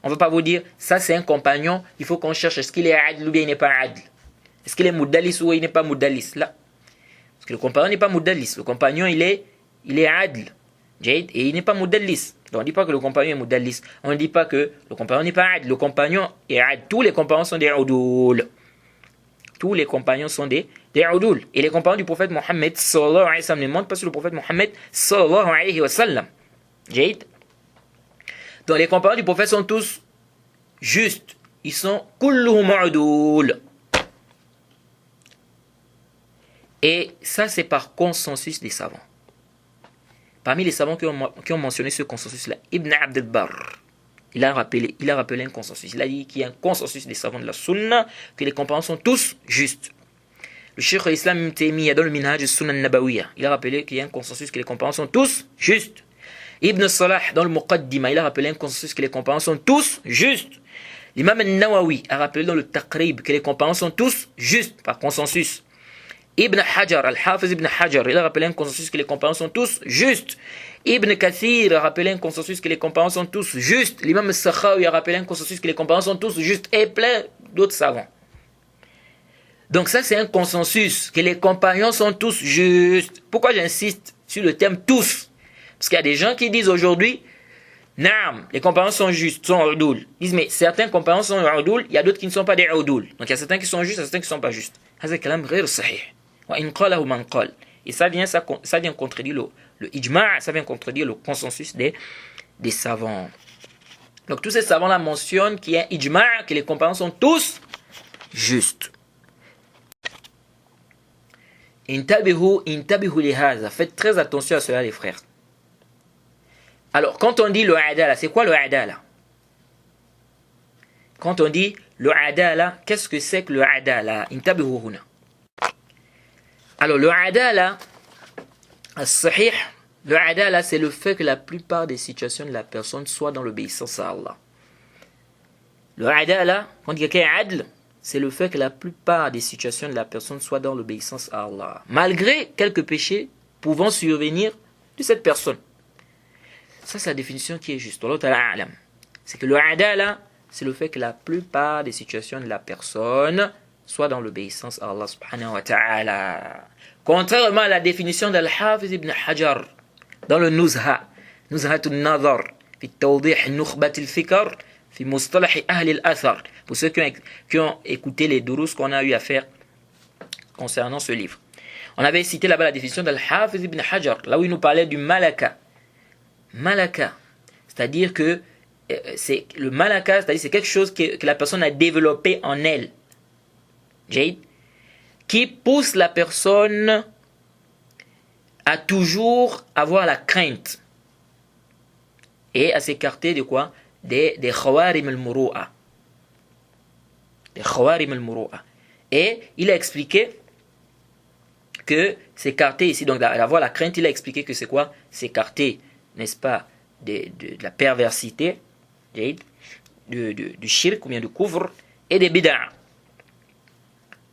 on ne va pas vous dire ça c'est un compagnon, il faut qu'on cherche est-ce qu'il est adl ou bien il n'est pas adl. Est-ce qu'il est mudallis ou il n'est pas mudallis. Là. Parce que le compagnon n'est pas mudallis. Le compagnon il est adl. Jade, et il n'est pas mudallis. Donc on ne dit pas que le compagnon est mudallis. On ne dit pas que le compagnon n'est pas adl. Le compagnon est adl. Tous les compagnons sont des udul. Tous les compagnons sont des udul. Et les compagnons du prophète Mohammed sallallahu alayhi wa sallam ne mentent pas sur le prophète Mohammed sallallahu alayhi wa sallam. Jade. Donc les compagnons du prophète sont tous justes. Ils sont kulluhum udul. Et ça c'est par consensus des savants. Parmi les savants qui ont mentionné ce consensus-là, Ibn Abd al-Barr, il a rappelé un consensus. Il a dit qu'il y a un consensus des savants de la sunna, que les compagnons sont tous justes. Le Cheikh al-Islam Ibn Taymiyyah dans le Minhaj al-Sunnah al-Nabawiyya, il a rappelé qu'il y a un consensus que les compagnons sont tous justes. Ibn Salah dans le Muqaddimah, il a rappelé un consensus que les compagnons sont tous justes. L'imam al-Nawawi a rappelé dans le Taqrib que les compagnons sont tous justes par consensus. Ibn Hajar, Al-Hafiz Ibn Hajar, il a rappelé un consensus que les compagnons sont tous justes. Ibn Kathir a rappelé un consensus que les compagnons sont tous justes. L'imam al-Sakhawi a rappelé un consensus que les compagnons sont tous justes. Et plein d'autres savants. Donc ça c'est un consensus que les compagnons sont tous justes. Pourquoi j'insiste sur le terme tous? Parce qu'il y a des gens qui disent aujourd'hui, Naam, les compagnons sont justes, sont udul. Ils disent mais certains compagnons sont udul, il y a d'autres qui ne sont pas des udul. Donc il y a certains qui sont justes, il y a certains qui ne sont pas justes. C'est kalam ghayr sahih. Et ça vient contredire le ijma', ça vient contredire le consensus des savants. Donc tous ces savants-là mentionnent qu'il y a un ijma', que les compagnons sont tous justes. Intabihu lihaza. Faites très attention à cela les frères. Alors quand on dit le adala, c'est quoi le adala? Quand on dit le adala, qu'est-ce que c'est que le adala? Intabihu huna. Alors le adala, as-sahih, le adala c'est le fait que la plupart des situations de la personne soient dans l'obéissance à Allah. Le adala, quand il y a quelqu'un adl, c'est le fait que la plupart des situations de la personne soient dans l'obéissance à Allah. Malgré quelques péchés pouvant survenir de cette personne. Ça c'est la définition qui est juste. Allah ta'ala a'lam. c'est que le adala, c'est le fait que la plupart des situations de la personne soient dans l'obéissance à Allah subhanahu wa ta'ala. Contrairement à la définition d'Al-Hafiz ibn Hajar dans le Nuzha, Nuzhatun Nazar, fi Tawdih Nukhbat al-Fikr, fi Mustalah Ahl al-Athar. Pour ceux qui ont écouté les durus qu'on a eu à faire concernant ce livre. On avait cité là-bas la définition d'Al-Hafiz ibn Hajar, là où il nous parlait du malaka. Malaka, c'est-à-dire que c'est le malaka, c'est-à-dire c'est quelque chose que la personne a développé en elle, qui pousse la personne à toujours avoir la crainte et à s'écarter de quoi? Des khawarim al-muru'a. Des khawarim al-muru'a. Et il a expliqué que s'écarter ici, donc d'avoir la crainte, il a expliqué que c'est quoi? S'écarter, n'est-ce pas, de la perversité, du shirk ou bien du kufr et des bid'a.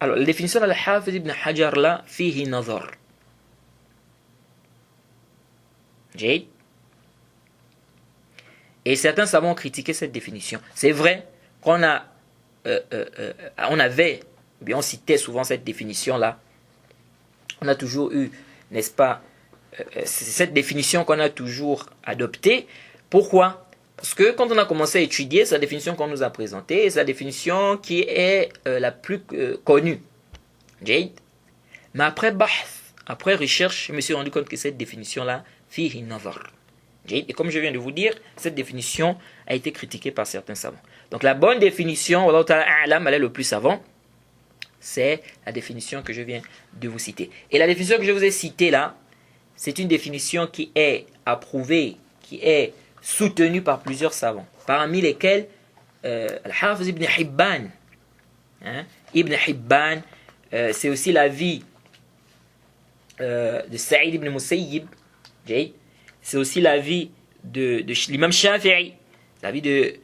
Alors, la définition de Al-Hafiz ibn Hajar là, fihi nazar. Et certains savants ont critiqué cette définition. C'est vrai qu'on on avait, bien on citait souvent cette définition là. On a toujours eu, n'est-ce pas, c'est cette définition qu'on a toujours adoptée. Pourquoi? Parce que quand on a commencé à étudier, c'est la définition qu'on nous a présentée, c'est la définition qui est la plus connue. Mais après recherche, je me suis rendu compte que cette définition-là, fihi nazar. Et comme je viens de vous dire, cette définition a été critiquée par certains savants. Donc la bonne définition, Allah Ta'ala a'lam, elle est le plus savant, c'est la définition que je viens de vous citer. Et la définition que je vous ai citée là, c'est une définition qui est approuvée, qui est soutenue par plusieurs savants, parmi lesquels Al-Hafiz ibn Hibban. Ibn Hibban, c'est aussi l'avis de Saïd ibn Musayyib, c'est aussi l'avis de l'imam Shafi'i, l'avis de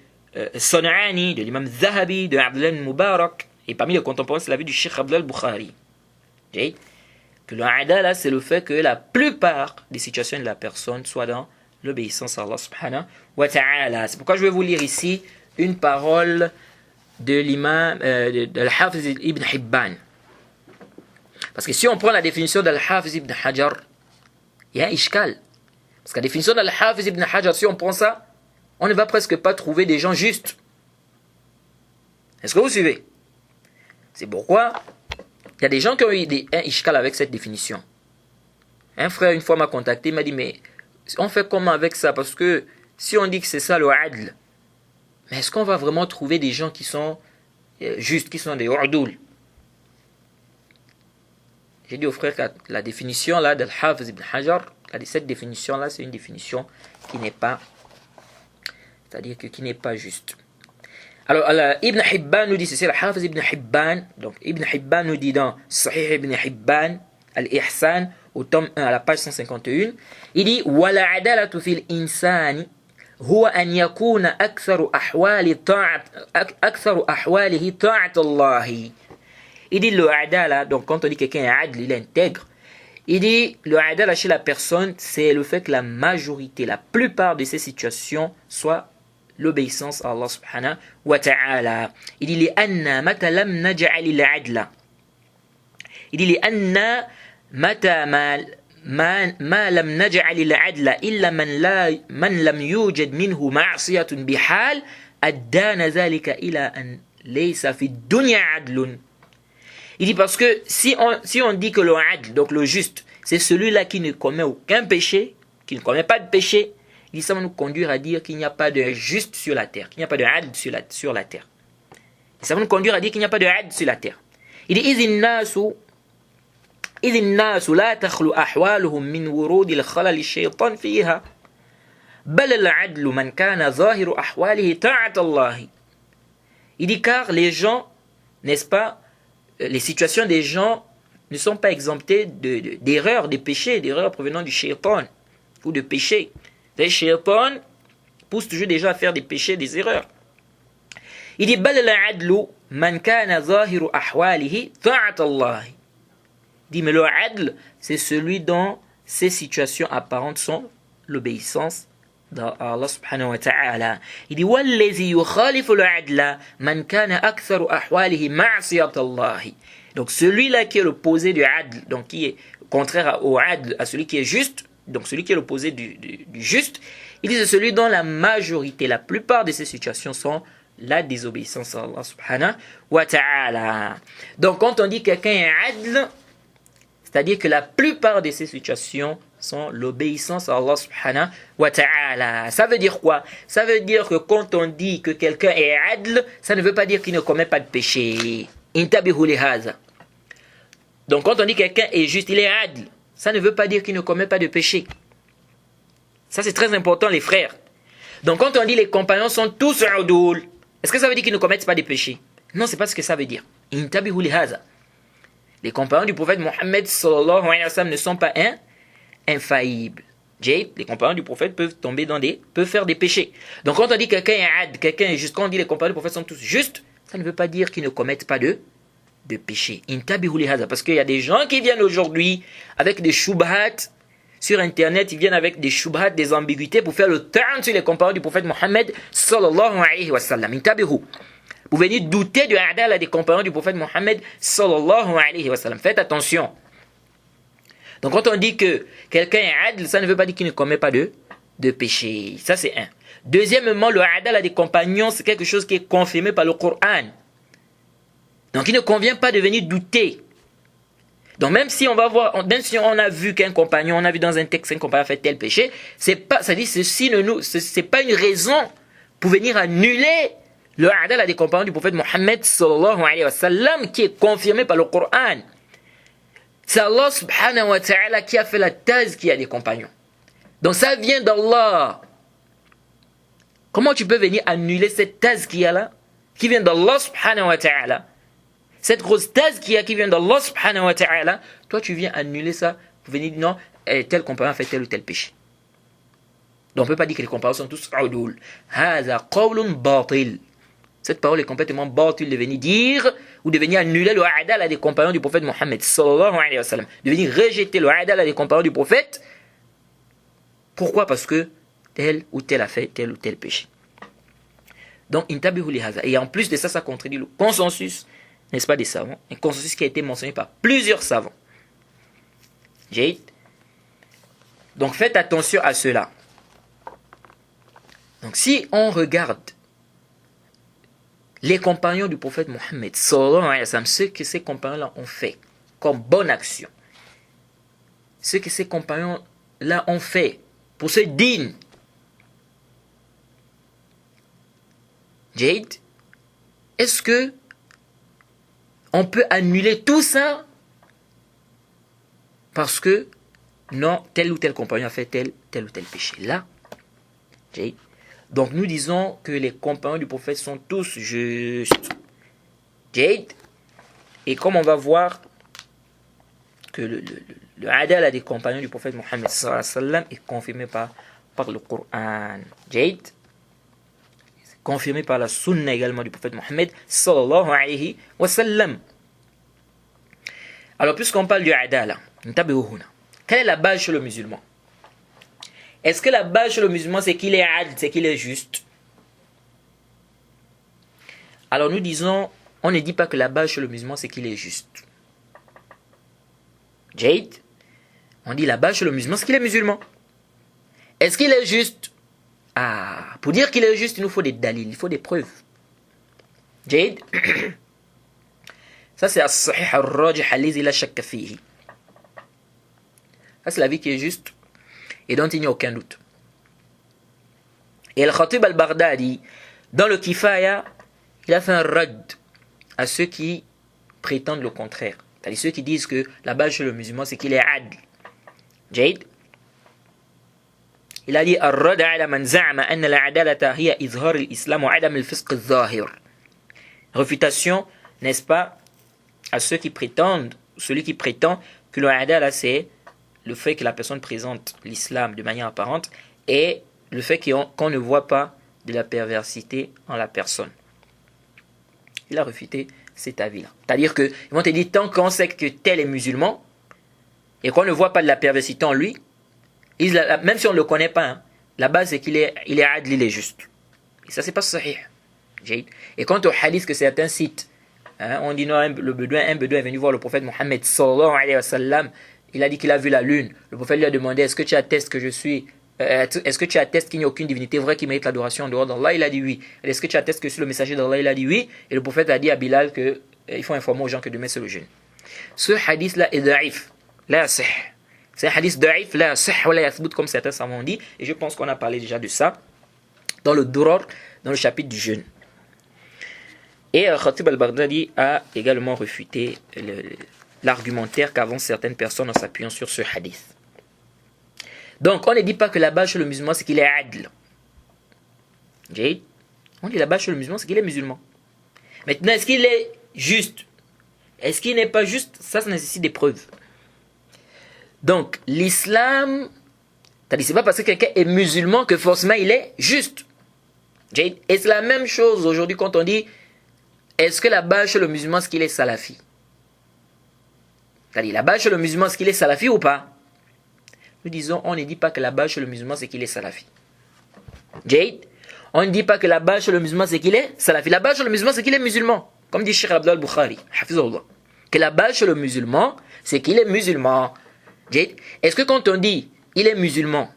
San'ani, de l'imam Zahabi, de Abdullah Mubarak, et parmi les contemporains, c'est l'avis du Cheikh Abdullah al-Bukhari. Que le adala, c'est le fait que la plupart des situations de la personne soient dans l'obéissance à Allah subhanahu wa ta'ala. C'est pourquoi je vais vous lire ici une parole de l'imam de Al-Hafiz ibn Hibban. Parce que si on prend la définition d'Al-Hafiz ibn Hajar, il y a un ishkal. Parce que la définition d'Al-Hafiz ibn Hajar, si on prend ça, on ne va presque pas trouver des gens justes. Est-ce que vous suivez? C'est pourquoi il y a des gens qui ont eu un ishkal avec cette définition. Un frère une fois m'a contacté, il m'a dit, mais on fait comment avec ça? Parce que si on dit que c'est ça le adl, mais est-ce qu'on va vraiment trouver des gens qui sont justes, qui sont des urdoul? J'ai dit au frère que la définition là d'Al-Hafiz ibn Hajar, cette définition là, c'est une définition qui n'est pas, c'est-à-dire qui n'est pas juste. Alors, Ibn Hibban nous dit, c'est Al-Hafiz ibn Hibban, donc Ibn Hibban nous dit dans Sahih ibn Hibban, Al-Ihsan, au tome 1 à la page 151, il dit وَلَا عَدَلَةُ فِي الْإِنسَانِ هو أن يكون أكثر أحواله طاعة الله. Il dit le adala, donc quand on dit quelqu'un est adl, il est intègre, il dit le adala chez la personne, c'est le fait que la majorité, la plupart de ces situations soient l'obéissance à Allah subhanahu wa ta'ala. Il dit لأن متى لم نجعل العدل. Il dit لأن متى ما لم نجعل العدل إلا من لم يوجد منه معصية بحال أدانا ذلك إلى أن ليس في الدنيا عدل. Il dit parce que si on dit que le adl, donc le juste, c'est celui-là qui ne commet aucun péché, qui ne commet pas de péché, il dit ça va nous conduire à dire qu'il n'y a pas de juste sur la terre, qu'il n'y a pas de adl sur la terre. Et ça va nous conduire à dire qu'il n'y a pas de adl sur la terre. Il dit إذ الناس لا تخلو أحوالهم من ورود الخلل الشيطان فيها بل العدل من كان ظاهر أحواله طاعة الله. Il dit car les gens, n'est-ce pas, les situations des gens ne sont pas exemptées d'erreurs, de péchés, d'erreurs provenant du shaitan ou de péchés. Le shaitan pousse toujours des gens à faire des péchés, des erreurs. Il dit بل العدل من كان ظاهر أحواله طاعة الله. Il dit mais le adl, c'est celui dont ces situations apparentes sont l'obéissance Allah subhanahu wa ta'ala. Il dit وَالَّذِي يُخَالِفُ الْعَدْلَ مَنْ كَانَ أَكْثَرُ أَحْوَالِهِ مَعْصِيَةَ اللَّهِ. Donc celui-là qui est l'opposé du adl, donc qui est contraire au adl, à celui qui est juste, donc celui qui est l'opposé du juste, il dit c'est celui dont la majorité, la plupart de ces situations sont la désobéissance à Allah subhanahu wa ta'ala. Donc quand on dit quelqu'un est adl, c'est-à-dire que la plupart de ces situations sont l'obéissance à Allah subhanahu wa ta'ala. Ça veut dire quoi? Ça veut dire que quand on dit que quelqu'un est adl, ça ne veut pas dire qu'il ne commet pas de péché. Intabihu li hadha. Donc quand on dit que quelqu'un est juste, il est adl, ça ne veut pas dire qu'il ne commet pas de péché. Ça c'est très important les frères. Donc quand on dit les compagnons sont tous udoul, est-ce que ça veut dire qu'ils ne commettent pas de péché? Non, c'est pas ce que ça veut dire. Intabihu li hadha. Les compagnons du prophète Mohammed sallallahu alayhi wa sallam ne sont pas infaillibles. Les compagnons du prophète peuvent faire des péchés. Donc quand on dit quelqu'un est ad, quelqu'un est juste, quand on dit les compagnons du prophète sont tous justes, ça ne veut pas dire qu'ils ne commettent pas de péché. Intabihu li hadha. Parce qu'il y a des gens qui viennent aujourd'hui avec des shubhat sur internet, ils viennent avec des shubhat, des ambiguïtés pour faire le turn sur les compagnons du prophète Mohammed sallallahu alayhi wa sallam. Intabihu. Vous venez douter du adal des compagnons du prophète Mohammed sallallahu alayhi wa sallam. Faites attention. Donc quand on dit que quelqu'un est adl, ça ne veut pas dire qu'il ne commet pas de péché. Ça c'est un. Deuxièmement, le adal des compagnons, c'est quelque chose qui est confirmé par le Coran. Donc il ne convient pas de venir douter. Donc même si on va voir, même si on a vu qu'un compagnon, on a vu dans un texte qu'un compagnon a fait tel péché, c'est pas, ça dit ceci c'est pas une raison pour venir annuler le adal des compagnons du prophète Mohammed sallallahu alayhi wa sallam qui est confirmé par le Coran. C'est Allah subhanahu wa ta'ala qui a fait la tazkiya des compagnons. Donc ça vient d'Allah. Comment tu peux venir annuler cette tazkiya là qui vient d'Allah subhanahu wa ta'ala? Cette grosse tazkiya qui vient d'Allah subhanahu wa ta'ala, toi tu viens annuler ça pour venir dire non, tel compagnon a fait tel ou tel péché. Donc on ne peut pas dire que les compagnons sont tous udoul. Hadha qawlun batil. Cette parole est complètement batil de venir dire ou de venir annuler le adal des compagnons du prophète Mohammed sallallahu alayhi wa sallam. De venir rejeter le adal des compagnons du prophète. Pourquoi? Parce que tel ou tel a fait tel ou tel péché. Donc intabihu li hadha. Et en plus de ça, ça contredit le consensus, n'est-ce pas, des savants. Un consensus qui a été mentionné par plusieurs savants. Donc faites attention à cela. Donc si on regarde les compagnons du prophète Mohammed sallallahu alayhi wa sallam, ce que ces compagnons-là ont fait comme bonne action, ce que ces compagnons-là ont fait pour se digne, est-ce que on peut annuler tout ça parce que non, tel ou tel compagnon a fait tel ou tel péché? Là, donc nous disons que les compagnons du prophète sont tous justes. Et comme on va voir que le adal des compagnons du prophète Mohammed sallallahu alayhi wa sallam est confirmé par le Coran. C'est confirmé par la sunna également du prophète Mohammed sallallahu alayhi wa sallam. Alors puisqu'on parle du adal, quelle est la base chez le musulman? Est-ce que la base chez le musulman, c'est qu'il est adl, c'est qu'il est juste? Alors nous disons, on ne dit pas que la base chez le musulman, c'est qu'il est juste. On dit la base chez le musulman, c'est qu'il est musulman. Est-ce qu'il est juste? Pour dire qu'il est juste, il nous faut des dalils, il faut des preuves. Ça c'est as-sahih ar-rajih allazi la shakka fihi. Ça c'est la vie qui est juste et dont il n'y a aucun doute. Et Al-Khatib al-Baghdadi, dans le Kifaya, il a fait un rad à ceux qui prétendent le contraire. C'est-à-dire ceux qui disent que la base chez le musulman, c'est qu'il est adl. Il a dit Ar-rad ala man za'ama anna al-adalata hiya izhar al-islam wa adam al-fisq al-zahir. Réfutation, n'est-ce pas, à ceux qui prétendent, celui qui prétend que le adala c'est le fait que la personne présente l'islam de manière apparente et le fait qu'on ne voit pas de la perversité en la personne. Il a réfuté cet avis-là. C'est-à-dire qu'ils vont te dire, tant qu'on sait que tel est musulman et qu'on ne voit pas de la perversité en lui, même si on ne le connaît pas, la base c'est qu'il est adl, il est juste. Et ça c'est pas sahih. Et quant au hadith que certains citent, hein, on dit non, un bédouin est venu voir le prophète Mohammed sallallahu alayhi wa sallam, il a dit qu'il a vu la lune. Le prophète lui a demandé, est-ce que tu attestes que je suis est-ce que tu attestes qu'il n'y a aucune divinité vraie qui mérite l'adoration en dehors d'Allah? Il a dit oui. Est-ce que tu attestes que je suis le messager d'Allah? Il a dit oui. Et le prophète a dit à Bilal que il faut informer aux gens que demain c'est le jeûne. Ce hadith là est da'if, la yasih. C'est un hadith da'if, la yasih wa la yathbut, comme certains savants ont dit. Et je pense qu'on a parlé déjà de ça dans le Durar, dans le chapitre du jeûne. Et Khatib al-Baghdadi a également refuté l'argumentaire qu'avancent certaines personnes en s'appuyant sur ce hadith. Donc, on ne dit pas que la base chez le musulman, c'est qu'il est adl. On dit la base chez le musulman, c'est qu'il est musulman. Maintenant, est-ce qu'il est juste? Est-ce qu'il n'est pas juste? Ça nécessite des preuves. Donc, l'islam, c'est pas parce que quelqu'un est musulman que forcément il est juste. Et c'est la même chose aujourd'hui quand on dit, est-ce que la base chez le musulman, c'est qu'il est salafi? C'est-à-dire, la base chez le musulman, c'est qu'il est salafi ou pas? Nous disons, on ne dit pas que la base chez le musulman, c'est qu'il est salafi. On ne dit pas que la base chez le musulman, c'est qu'il est salafi. La base chez le musulman, c'est qu'il est musulman. Comme dit Cheikh Abdul Bukhari, hafizahullah. Que la base chez le musulman, c'est qu'il est musulman. Est-ce que quand on dit, il est musulman,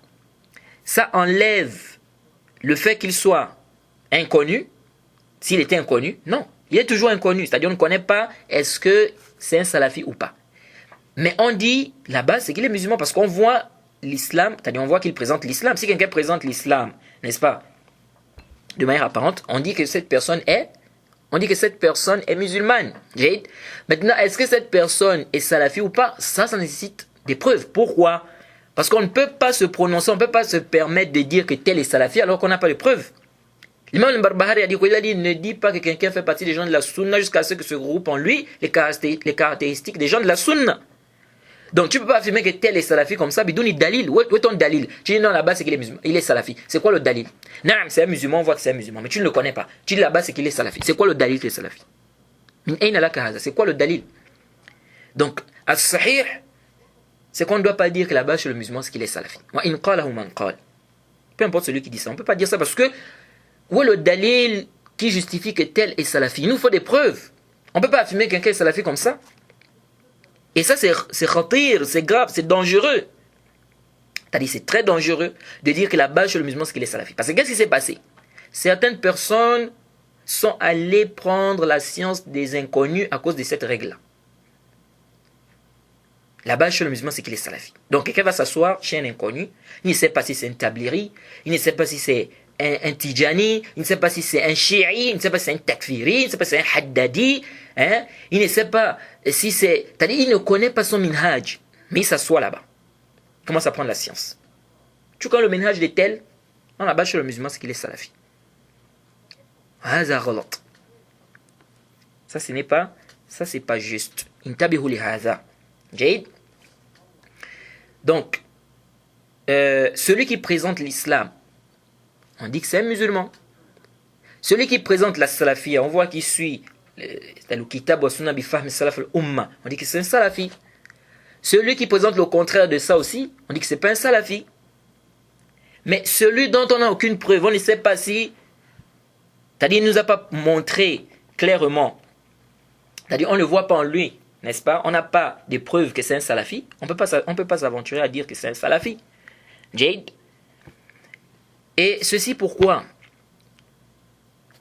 ça enlève le fait qu'il soit inconnu? S'il était inconnu, non. Il est toujours inconnu. C'est-à-dire, on ne connaît pas est-ce que c'est un salafi ou pas. Mais on dit, la base, c'est qu'il est musulman parce qu'on voit l'islam, c'est-à-dire on voit qu'il présente l'islam. Si quelqu'un présente l'islam, n'est-ce pas, de manière apparente, on dit que cette personne est musulmane. Maintenant, est-ce que cette personne est salafi ou pas? Ça nécessite des preuves. Pourquoi? Parce qu'on ne peut pas se prononcer, on ne peut pas se permettre de dire que tel est salafi alors qu'on n'a pas de preuves. L'imam al-Barbahari a dit ne dit pas que quelqu'un fait partie des gens de la sunna jusqu'à ce que se regroupent en lui les caractéristiques des gens de la sunna. Donc tu ne peux pas affirmer que tel est salafi comme ça, bidouni dalil. Où est ton dalil? Tu dis non, là-bas c'est qu'il est musulman, il est salafi. C'est quoi le dalil? Non, c'est un musulman, on voit que c'est un musulman, mais tu ne le connais pas. Tu dis là-bas c'est qu'il est salafi. C'est quoi le dalil qu'il est salafi? C'est quoi le dalil? Donc, as-sahih, c'est qu'on ne doit pas dire que là-bas chez le musulman c'est qu'il est salafi. Peu importe celui qui dit ça, on ne peut pas dire ça parce que où est le dalil qui justifie que tel est salafi? Il nous faut des preuves. On ne peut pas affirmer que quelqu'un est salafi comme ça. Et ça, c'est khatir, c'est grave, c'est dangereux. C'est-à-dire, c'est très dangereux de dire que la base chez le musulman, c'est qu'il est salafi. Parce que qu'est-ce qui s'est passé? Certaines personnes sont allées prendre la science des inconnus à cause de cette règle-là. La base chez le musulman, c'est qu'il est salafi. Donc, quelqu'un va s'asseoir chez un inconnu, il ne sait pas si c'est un tabliri, il ne sait pas si c'est un tijani, il ne sait pas si c'est un shi'i, il ne sait pas si c'est un takfiri, il ne sait pas si c'est un haddadi, hein? Il ne sait pas si c'est... C'est-à-dire, il ne connaît pas son minhaj, mais il s'assoit là-bas. Il commence à prendre la science. Tu connais le minhaj de tel? Non, la base chez le musulman, c'est qu'il est salafi. Ça, c'est pas juste. Intabihu li hadha. Donc, celui qui présente l'islam, on dit que c'est un musulman. Celui qui présente la salafia, on voit qu'il suit le kitab wa sunna bi fahm salaf al-umma, on dit que c'est un salafi. Celui qui présente le contraire de ça aussi, on dit que c'est pas un salafi. Mais celui dont on n'a aucune preuve, on ne sait pas si, c'est-à-dire il ne nous a pas montré clairement, c'est-à-dire on ne le voit pas en lui, n'est-ce pas? On n'a pas de preuves que c'est un salafi, on peut pas s'aventurer à dire que c'est un salafi. Et ceci pourquoi?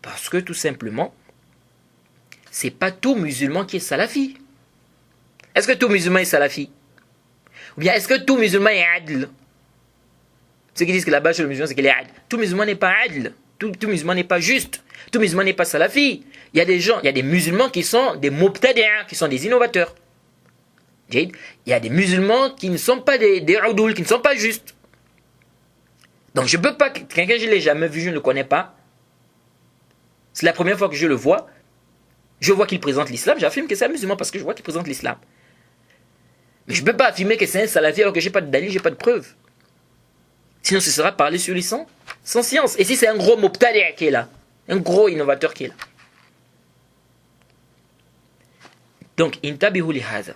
Parce que tout simplement, c'est pas tout musulman qui est salafi. Est-ce que tout musulman est salafi? Ou bien est-ce que tout musulman est adl? Ceux qui disent que la base chez le musulman c'est qu'il est adl. Tout musulman n'est pas adl. Tout musulman n'est pas juste. Tout musulman n'est pas salafi. Il y a des musulmans qui sont des mubtadi'a, qui sont des innovateurs. Il y a des musulmans qui ne sont pas des udoul, qui ne sont pas justes. Donc je ne peux pas, quelqu'un je ne l'ai jamais vu, je ne le connais pas. C'est la première fois que je le vois. Je vois qu'il présente l'islam, j'affirme que c'est un musulman parce que je vois qu'il présente l'islam. Mais je ne peux pas affirmer que c'est un salafi alors que je n'ai pas de dalil, je n'ai pas de preuve. Sinon ce sera parler sur lui sans science. Et si c'est un gros mubtadi' qui est là, un gros innovateur qui est là. Donc, intabihu li hadha.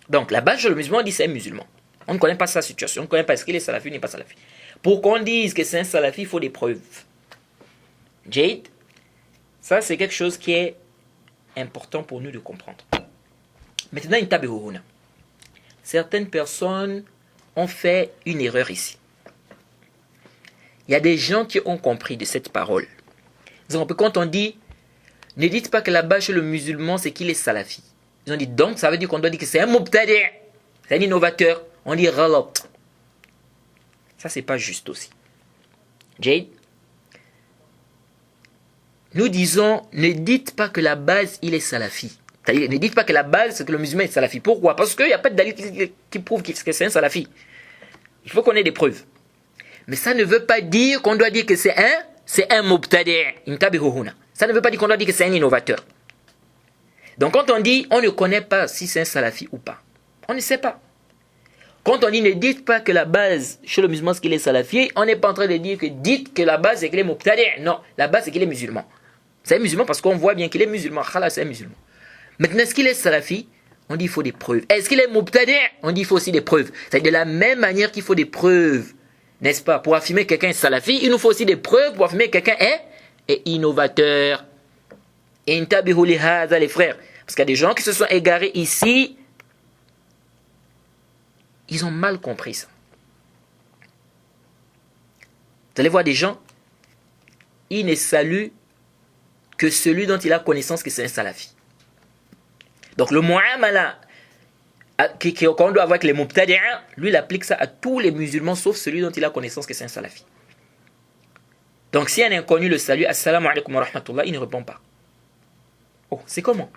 Donc, la base chez le musulman, on dit c'est un musulman. On ne connaît pas sa situation, on ne connaît pas est-ce qu'il est salafi ou n'est pas salafi. Pour qu'on dise que c'est un salafi, il faut des preuves. Jade, ça c'est quelque chose qui est important pour nous de comprendre. Maintenant, intabihuhuna. Certaines personnes ont fait une erreur ici. Il y a des gens qui ont compris de cette parole. Ils ont compris quand on dit, ne dites pas que là-bas chez le musulman, c'est qu'il est salafi. Ils ont dit, donc ça veut dire qu'on doit dire que c'est un mubtadi', c'est un innovateur. On dit ghalat. Ça, c'est pas juste aussi. Jade, nous disons, ne dites pas que la base, il est salafi. C'est-à-dire, ne dites pas que la base, c'est que le musulman est salafi. Pourquoi? Parce qu'il n'y a pas de dalil qui prouve que c'est un salafi. Il faut qu'on ait des preuves. Mais ça ne veut pas dire qu'on doit dire que c'est un mubtadi'. Ça ne veut pas dire qu'on doit dire que c'est un innovateur. Donc quand on dit, on ne connaît pas si c'est un salafi ou pas. On ne sait pas. Quand on dit, ne dites pas que la base chez le musulman, c'est qu'il est salafi, on n'est pas en train de dire que dites que la base, c'est qu'il est mubtadi'. Non, la base, c'est qu'il est musulman. C'est un musulman parce qu'on voit bien qu'il est musulman. Khalas, c'est un musulman. Maintenant, est-ce qu'il est salafi? On dit il faut des preuves. Est-ce qu'il est mubtadi'? On dit il faut aussi des preuves. C'est de la même manière qu'il faut des preuves. N'est-ce pas? Pour affirmer que quelqu'un est salafi, il nous faut aussi des preuves pour affirmer que quelqu'un est innovateur. Et intabihu li hadha, les frères. Parce qu'il y a des gens qui se sont égarés ici. Ils ont mal compris ça. Vous allez voir des gens, ils ne saluent que celui dont il a connaissance que c'est un salafi. Donc le mu'amala qu'on doit avoir avec les mubtadi'a, lui il applique ça à tous les musulmans sauf celui dont il a connaissance que c'est un salafi. Donc si un inconnu le salue, assalamu alaikum wa rahmatullah, il ne répond pas. Oh, c'est comment?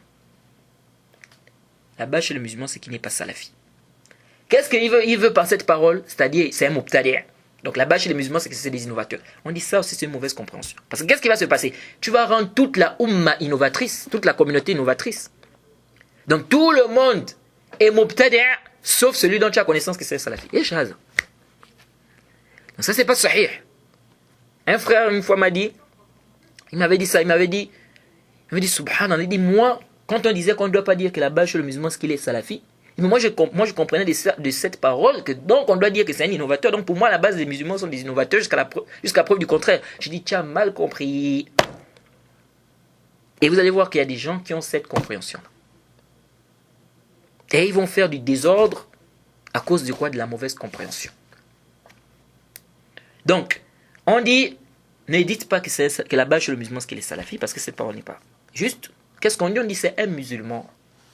Là-bas chez le musulman, c'est qu'il n'est pas salafi. Qu'est-ce qu'il veut? Il veut par cette parole, c'est-à-dire c'est un mubtadi'a. Donc là-bas chez les musulmans, c'est que c'est des innovateurs. On dit ça aussi, c'est une mauvaise compréhension. Parce que qu'est-ce qui va se passer? Tu vas rendre toute la umma innovatrice, toute la communauté innovatrice. Donc tout le monde est mubtadi'a, sauf celui dont tu as connaissance que c'est un salafi. Et donc ça, c'est pas sahih. Un frère, une fois, m'a dit, il m'avait dit ça, il m'avait dit, subhanallah, il dit, moi, quand on disait qu'on ne doit pas dire que la base chez le musulman, c'est qu'il est salafi, moi je comprenais de cette parole que donc on doit dire que c'est un innovateur. Donc pour moi, la base des musulmans sont des innovateurs jusqu'à preuve du contraire. Je dis, tu as mal compris. Et vous allez voir qu'il y a des gens qui ont cette compréhension. Et ils vont faire du désordre à cause de quoi? De la mauvaise compréhension. Donc, on dit, ne dites pas que la base chez le musulman, c'est qu'il est salafi, parce que cette parole n'est pas juste. Qu'est-ce qu'on dit? On dit c'est un musulman.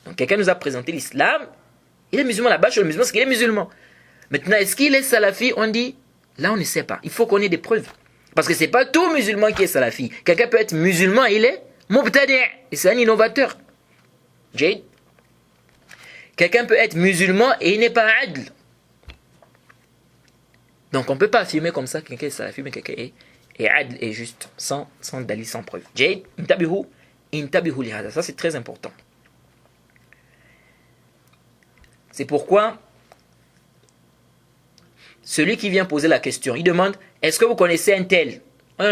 Donc quelqu'un nous a présenté l'islam, il est musulman, la base chez le musulman, c'est qu'il est musulman. Maintenant, est-ce qu'il est salafi? On dit, là on ne sait pas. Il faut qu'on ait des preuves. Parce que ce n'est pas tout musulman qui est salafi. Quelqu'un peut être musulman, il est mubtadi', et c'est un innovateur. Jade. Quelqu'un peut être musulman et il n'est pas adl. Donc on ne peut pas affirmer comme ça que quelqu'un est salafi, mais quelqu'un est adl et juste, sans dalil, sans preuve. Jade, intabihu li hada. Ça c'est très important. C'est pourquoi celui qui vient poser la question, il demande, est-ce que vous connaissez un tel? On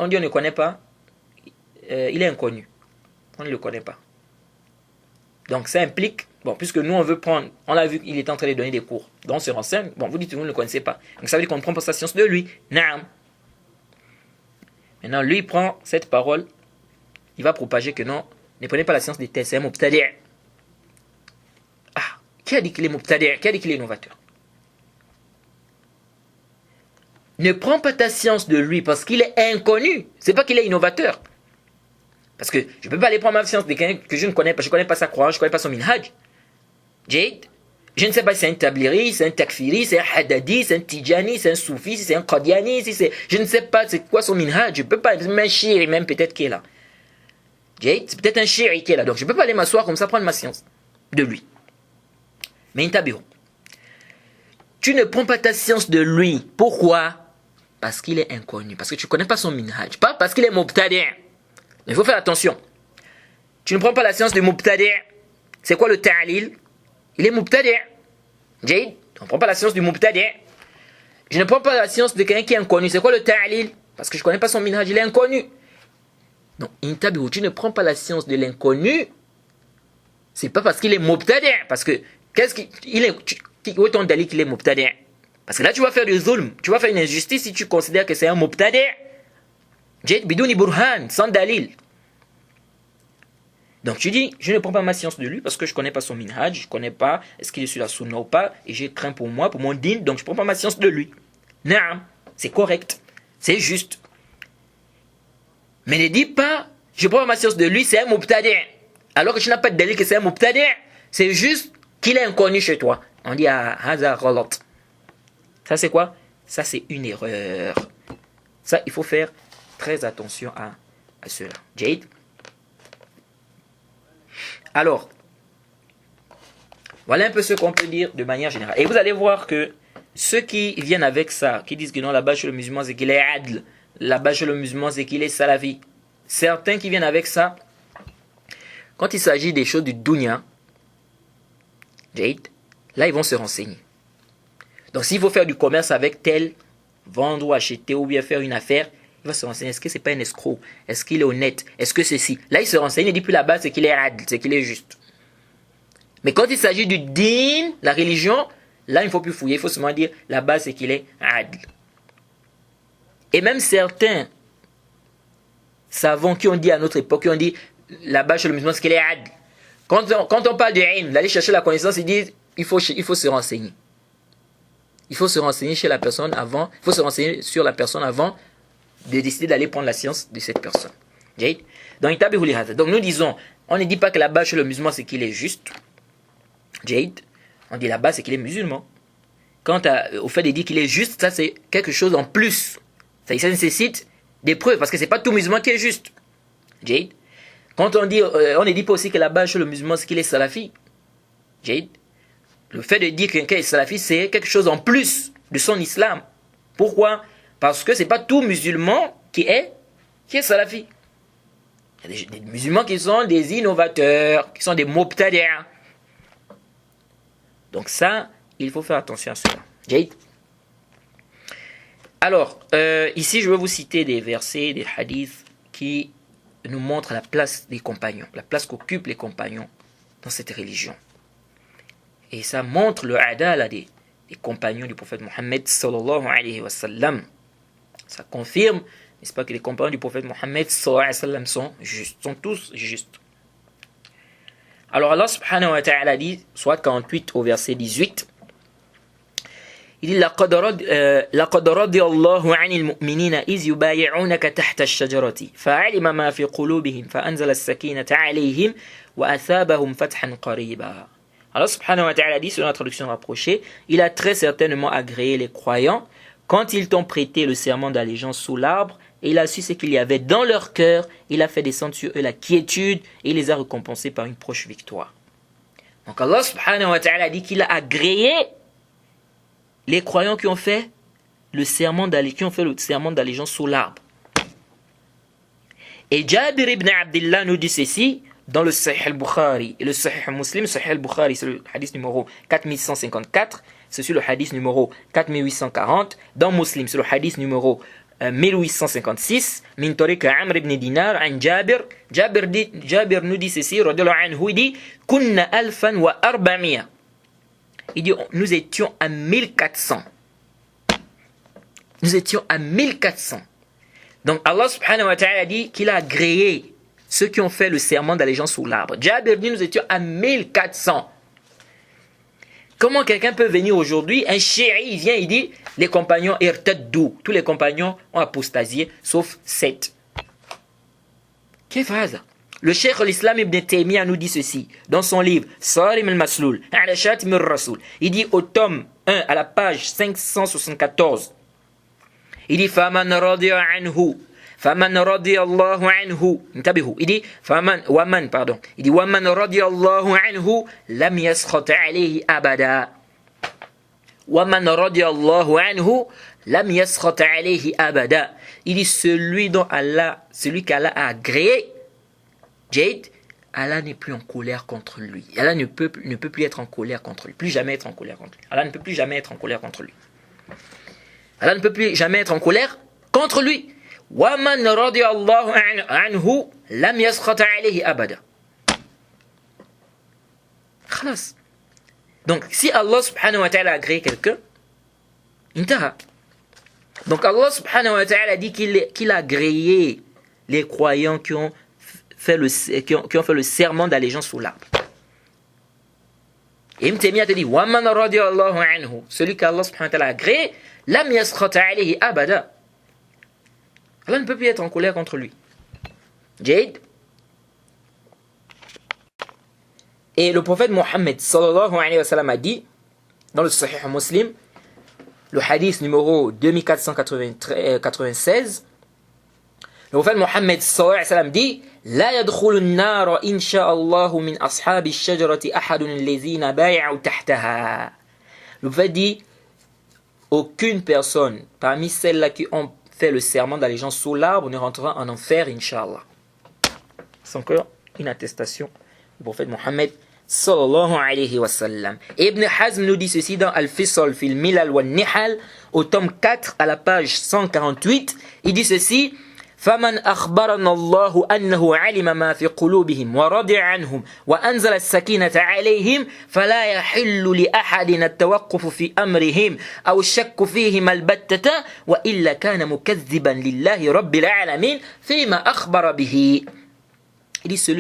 dit on ne connaît pas. Il est inconnu. On ne le connaît pas. Donc ça implique, bon, puisque nous on veut prendre, on l'a vu qu'il est en train de donner des cours, donc on se renseigne, bon, vous dites que vous ne le connaissez pas. Donc ça veut dire qu'on prend pour sa science de lui. Naam. Maintenant, lui il prend cette parole, il va propager que non, ne prenez pas la science des tels, c'est un mubtadi'. Ah, qui a dit qu'il est mubtadi'? Qui a dit qu'il est innovateur? Ne prends pas ta science de lui parce qu'il est inconnu, c'est pas qu'il est innovateur. Parce que je ne peux pas aller prendre ma science de quelqu'un que je ne connais pas. Je ne connais pas sa croyance, je ne connais pas son minhaj. Jade, je ne sais pas si c'est un tabliri, c'est un takfiri, c'est un hadadi, c'est un tijani, c'est un soufi, si c'est un qadiani, je ne sais pas c'est quoi son minhaj. Je ne peux pas, même un shiri même peut-être qui est là. Jade, c'est peut-être un shiri qui est là. Donc je ne peux pas aller m'asseoir comme ça, prendre ma science de lui. Mais intabiru. Tu ne prends pas ta science de lui. Pourquoi? Parce qu'il est inconnu. Parce que tu ne connais pas son minhaj. Pas parce qu'il est mubtadi'. Il faut faire attention. Tu ne prends pas la science de mubtadi'. C'est quoi le ta'lil? Il est mubtadi'. Jade, on ne prend pas la science du mubtadi'. Je ne prends pas la science de quelqu'un qui est inconnu. C'est quoi le ta'lil? Parce que je ne connais pas son minhaj, il est inconnu. Donc, intabihu, tu ne prends pas la science de l'inconnu. C'est pas parce qu'il est mubtadi'. Parce que, Où est ton dalil qu'il est mubtadi'? Parce que là, tu vas faire du zulm, tu vas faire une injustice si tu considères que c'est un mubtadi'. Jayid bidouni burhan, sans dalil. Donc tu dis, je ne prends pas ma science de lui parce que je ne connais pas son minhaj, je ne connais pas est-ce qu'il est sur la sunna ou pas, et j'ai craint pour moi, pour mon din, donc je ne prends pas ma science de lui. Naam, c'est correct, c'est juste. Mais ne dis pas, je prends pas ma science de lui, c'est un mubtadi'. Alors que tu n'as pas de dalil que c'est un mubtadi', c'est juste qu'il est inconnu chez toi. On dit à haza ghalat. Ça c'est quoi? Ça c'est une erreur. Ça, il faut faire très attention à cela. Jade. Alors, voilà un peu ce qu'on peut dire de manière générale. Et vous allez voir que ceux qui viennent avec ça, qui disent que non, là-bas chez le musulman c'est qu'il est adl, là-bas chez le musulman c'est qu'il est salafi, certains qui viennent avec ça, quand il s'agit des choses du dunya, Jade, là ils vont se renseigner. Donc s'il faut faire du commerce avec tel, vendre ou acheter ou bien faire une affaire, il va se renseigner, est-ce que c'est pas un escroc? Est-ce qu'il est honnête? Est-ce que ceci? Là, il se renseigne et dit plus là-bas, c'est qu'il est adl, c'est qu'il est juste. Mais quand il s'agit du din, la religion, là, il ne faut plus fouiller, il faut seulement dire là-bas, c'est qu'il est adl. Et même certains savants qui ont dit à notre époque, qui ont dit là-bas chez le musulman, c'est qu'il est adl. Quand on parle de ilm, d'aller chercher la connaissance, ils disent il faut se renseigner. Il faut se renseigner chez la personne avant, il faut se renseigner sur la personne avant de décider d'aller prendre la science de cette personne. Donc nous disons, on ne dit pas que là-bas chez le musulman c'est qu'il est juste. On dit là-bas c'est qu'il est musulman. Quant au fait de dire qu'il est juste, ça c'est quelque chose en plus. Ça nécessite des preuves parce que c'est pas tout musulman qui est juste. Quand on dit, on ne dit pas aussi que là-bas chez le musulman c'est qu'il est salafi. Le fait de dire que quelqu'un est salafi c'est quelque chose en plus de son islam. Pourquoi? Parce que ce n'est pas tout musulman qui est salafi. Il y a des musulmans qui sont des innovateurs, qui sont des mubtadi'. Donc ça, il faut faire attention à cela. Alors, ici je vais vous citer des versets, des hadiths qui nous montrent la place des compagnons, la place qu'occupent les compagnons dans cette religion. Et ça montre le adala des compagnons du prophète Mohammed sallallahu alayhi wa sallam. Ça confirme, n'est-ce pas, que les compagnons du prophète Mohammed sallallahu alayhi wa sallam sont justes, sont tous justes. Alors Allah subhanahu wa ta'ala dit, soit 48 au verset 18, il dit لَقَدْ رَضِيَ اللَّهُ عَنِ الْمُؤْمِنِينَ إِذْ يُبَايِعُونَكَ تَحْتَ الشَّجَرَةِ فَعَلِمَ مَا فِي قُلُوبِهِمْ فَأَنزَلَ السَّكِينَةَ عَلَيْهِمْ وَأَثَابَهُمْ فَتْحًا قَرِيبًا. Allah subhanahu wa ta'ala dit, selon la traduction rapprochée, il a très certainement agréé les croyants quand ils t'ont prêté le serment d'allégeance sous l'arbre, et il a su ce qu'il y avait dans leur cœur, il a fait descendre sur eux la quiétude, et il les a récompensés par une proche victoire. Donc Allah subhanahu wa ta'ala dit qu'il a agréé les croyants qui ont fait le serment d'allégeance sous l'arbre. Et Jabir ibn Abdullah nous dit ceci dans le Sahih al-Bukhari et le Sahih Muslim. Sahih al-Bukhari, c'est le hadith numéro 4154, c'est sur le hadith numéro 4840. Dans Muslim, c'est le hadith numéro 1856. Min tariq Amr ibn Dinar an Jabir. Jabir nous dit ceci, radiyallahu anhu, il dit kunna alfan wa arba'miya. Il dit nous étions à 1400. Nous étions à 1400. Donc Allah subhanahu wa ta'ala dit qu'il a agréé ceux qui ont fait le serment d'allégeance sous l'arbre. Jabir dit nous étions à 1400. Comment quelqu'un peut venir aujourd'hui, un chéri, il vient, il dit les compagnons irtaddou, tous les compagnons ont apostasié sauf 7. Quelle phrase? Le cheikh l'Islam Ibn Taymiyyah nous dit ceci dans son livre Sarim al-Masloul ala Shatim al-Rasoul. Il dit au tome 1 à la page 574. Il dit faman radiya anhu faman radiyallahu anhu intabihu. Il dit waman radiyallahu anhu lam yaskhat alayhi abada. Waman radiyallahu anhu lam yaskhat alayhi abada. Il dit celui qu'Allah a agréé, Jade, Allah n'est plus en colère contre lui. Allah ne peut plus être en colère contre lui. Plus jamais être en colère contre lui. Allah ne peut plus jamais être en colère contre lui. Allah ne peut plus jamais être en colère contre lui. وَمَنْ رَضِيَ اللَّهُ عَنْهُ لَمْ يَسْخَطَ عَلَيْهِ أَبَدًا. Khalas. Donc, si Allah subhanahu wa ta'ala a créé quelqu'un, intaha. Donc, Allah subhanahu wa ta'ala dit qu'il a créé les croyants qui ont fait le serment d'allégeance sous l'arbre. Et Ibn Taymiyyah te dit, وَمَنْ رَضِيَ اللَّهُ عَنْهُ, celui qu'Allah subhanahu wa ta'ala a créé, لَمْ يَسْخَطَ عَلَيْهِ أَبَدًا. Allah ne peut plus être en colère contre lui. Jade. Et le prophète Mohammed sallallahu alayhi wa sallam a dit, dans le Sahih Muslim, le hadith numéro 2496, le prophète Mohammed sallallahu alayhi wa sallam dit, لا يدخل النار إن شاء الله من أصحاب الشجرة أحد الذين بايعوا تحتها. Le prophète dit, aucune personne parmi celles-là qui ont fait le serment d'allégeance sous l'arbre ne rentrera en enfer, Inch'Allah. C'est encore une attestation du prophète Mohammed sallallahu alayhi wa sallam. Ibn Hazm nous dit ceci dans Al-Fisal fil Milal wa Nihal, au tome 4, à la page 148. Il dit ceci, فمن أخبرنا الله أنه علم ما في قلوبهم ورضي عنهم وأنزل السكينة عليهم فلا يحل لأحد التوقف في أمرهم أو الشك فيهم البتة وإلا كان مكذبا لله رب العالمين فيما أخبر به. Il dit ceux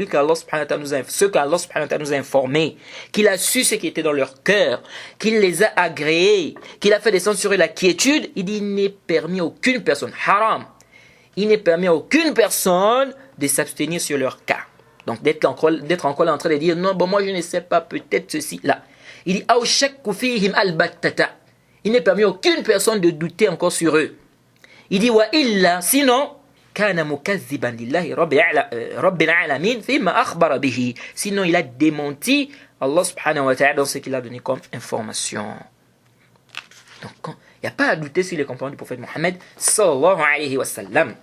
qu'Allah subhanahu wa ta'ala nous a informés, qu'il a su ce qui était dans leur cœur, qu'il les a agréés, qu'il a fait descendre sur eux la quiétude, il dit il n'est permis à aucune personne, haram, il n'est permis à aucune personne de s'abstenir sur leur cas. Donc d'être encore en train de dire non, bon moi je ne sais pas, peut-être ceci, là. Il dit il n'est permis à aucune personne de douter encore sur eux. Il dit wa illa, sinon sinon il a démenti Allah subhanahu wa ta'ala dans ce qu'il a donné comme information. Donc il n'y a pas à douter sur les compagnons du prophète Mohammed sallallahu alayhi wa sallam.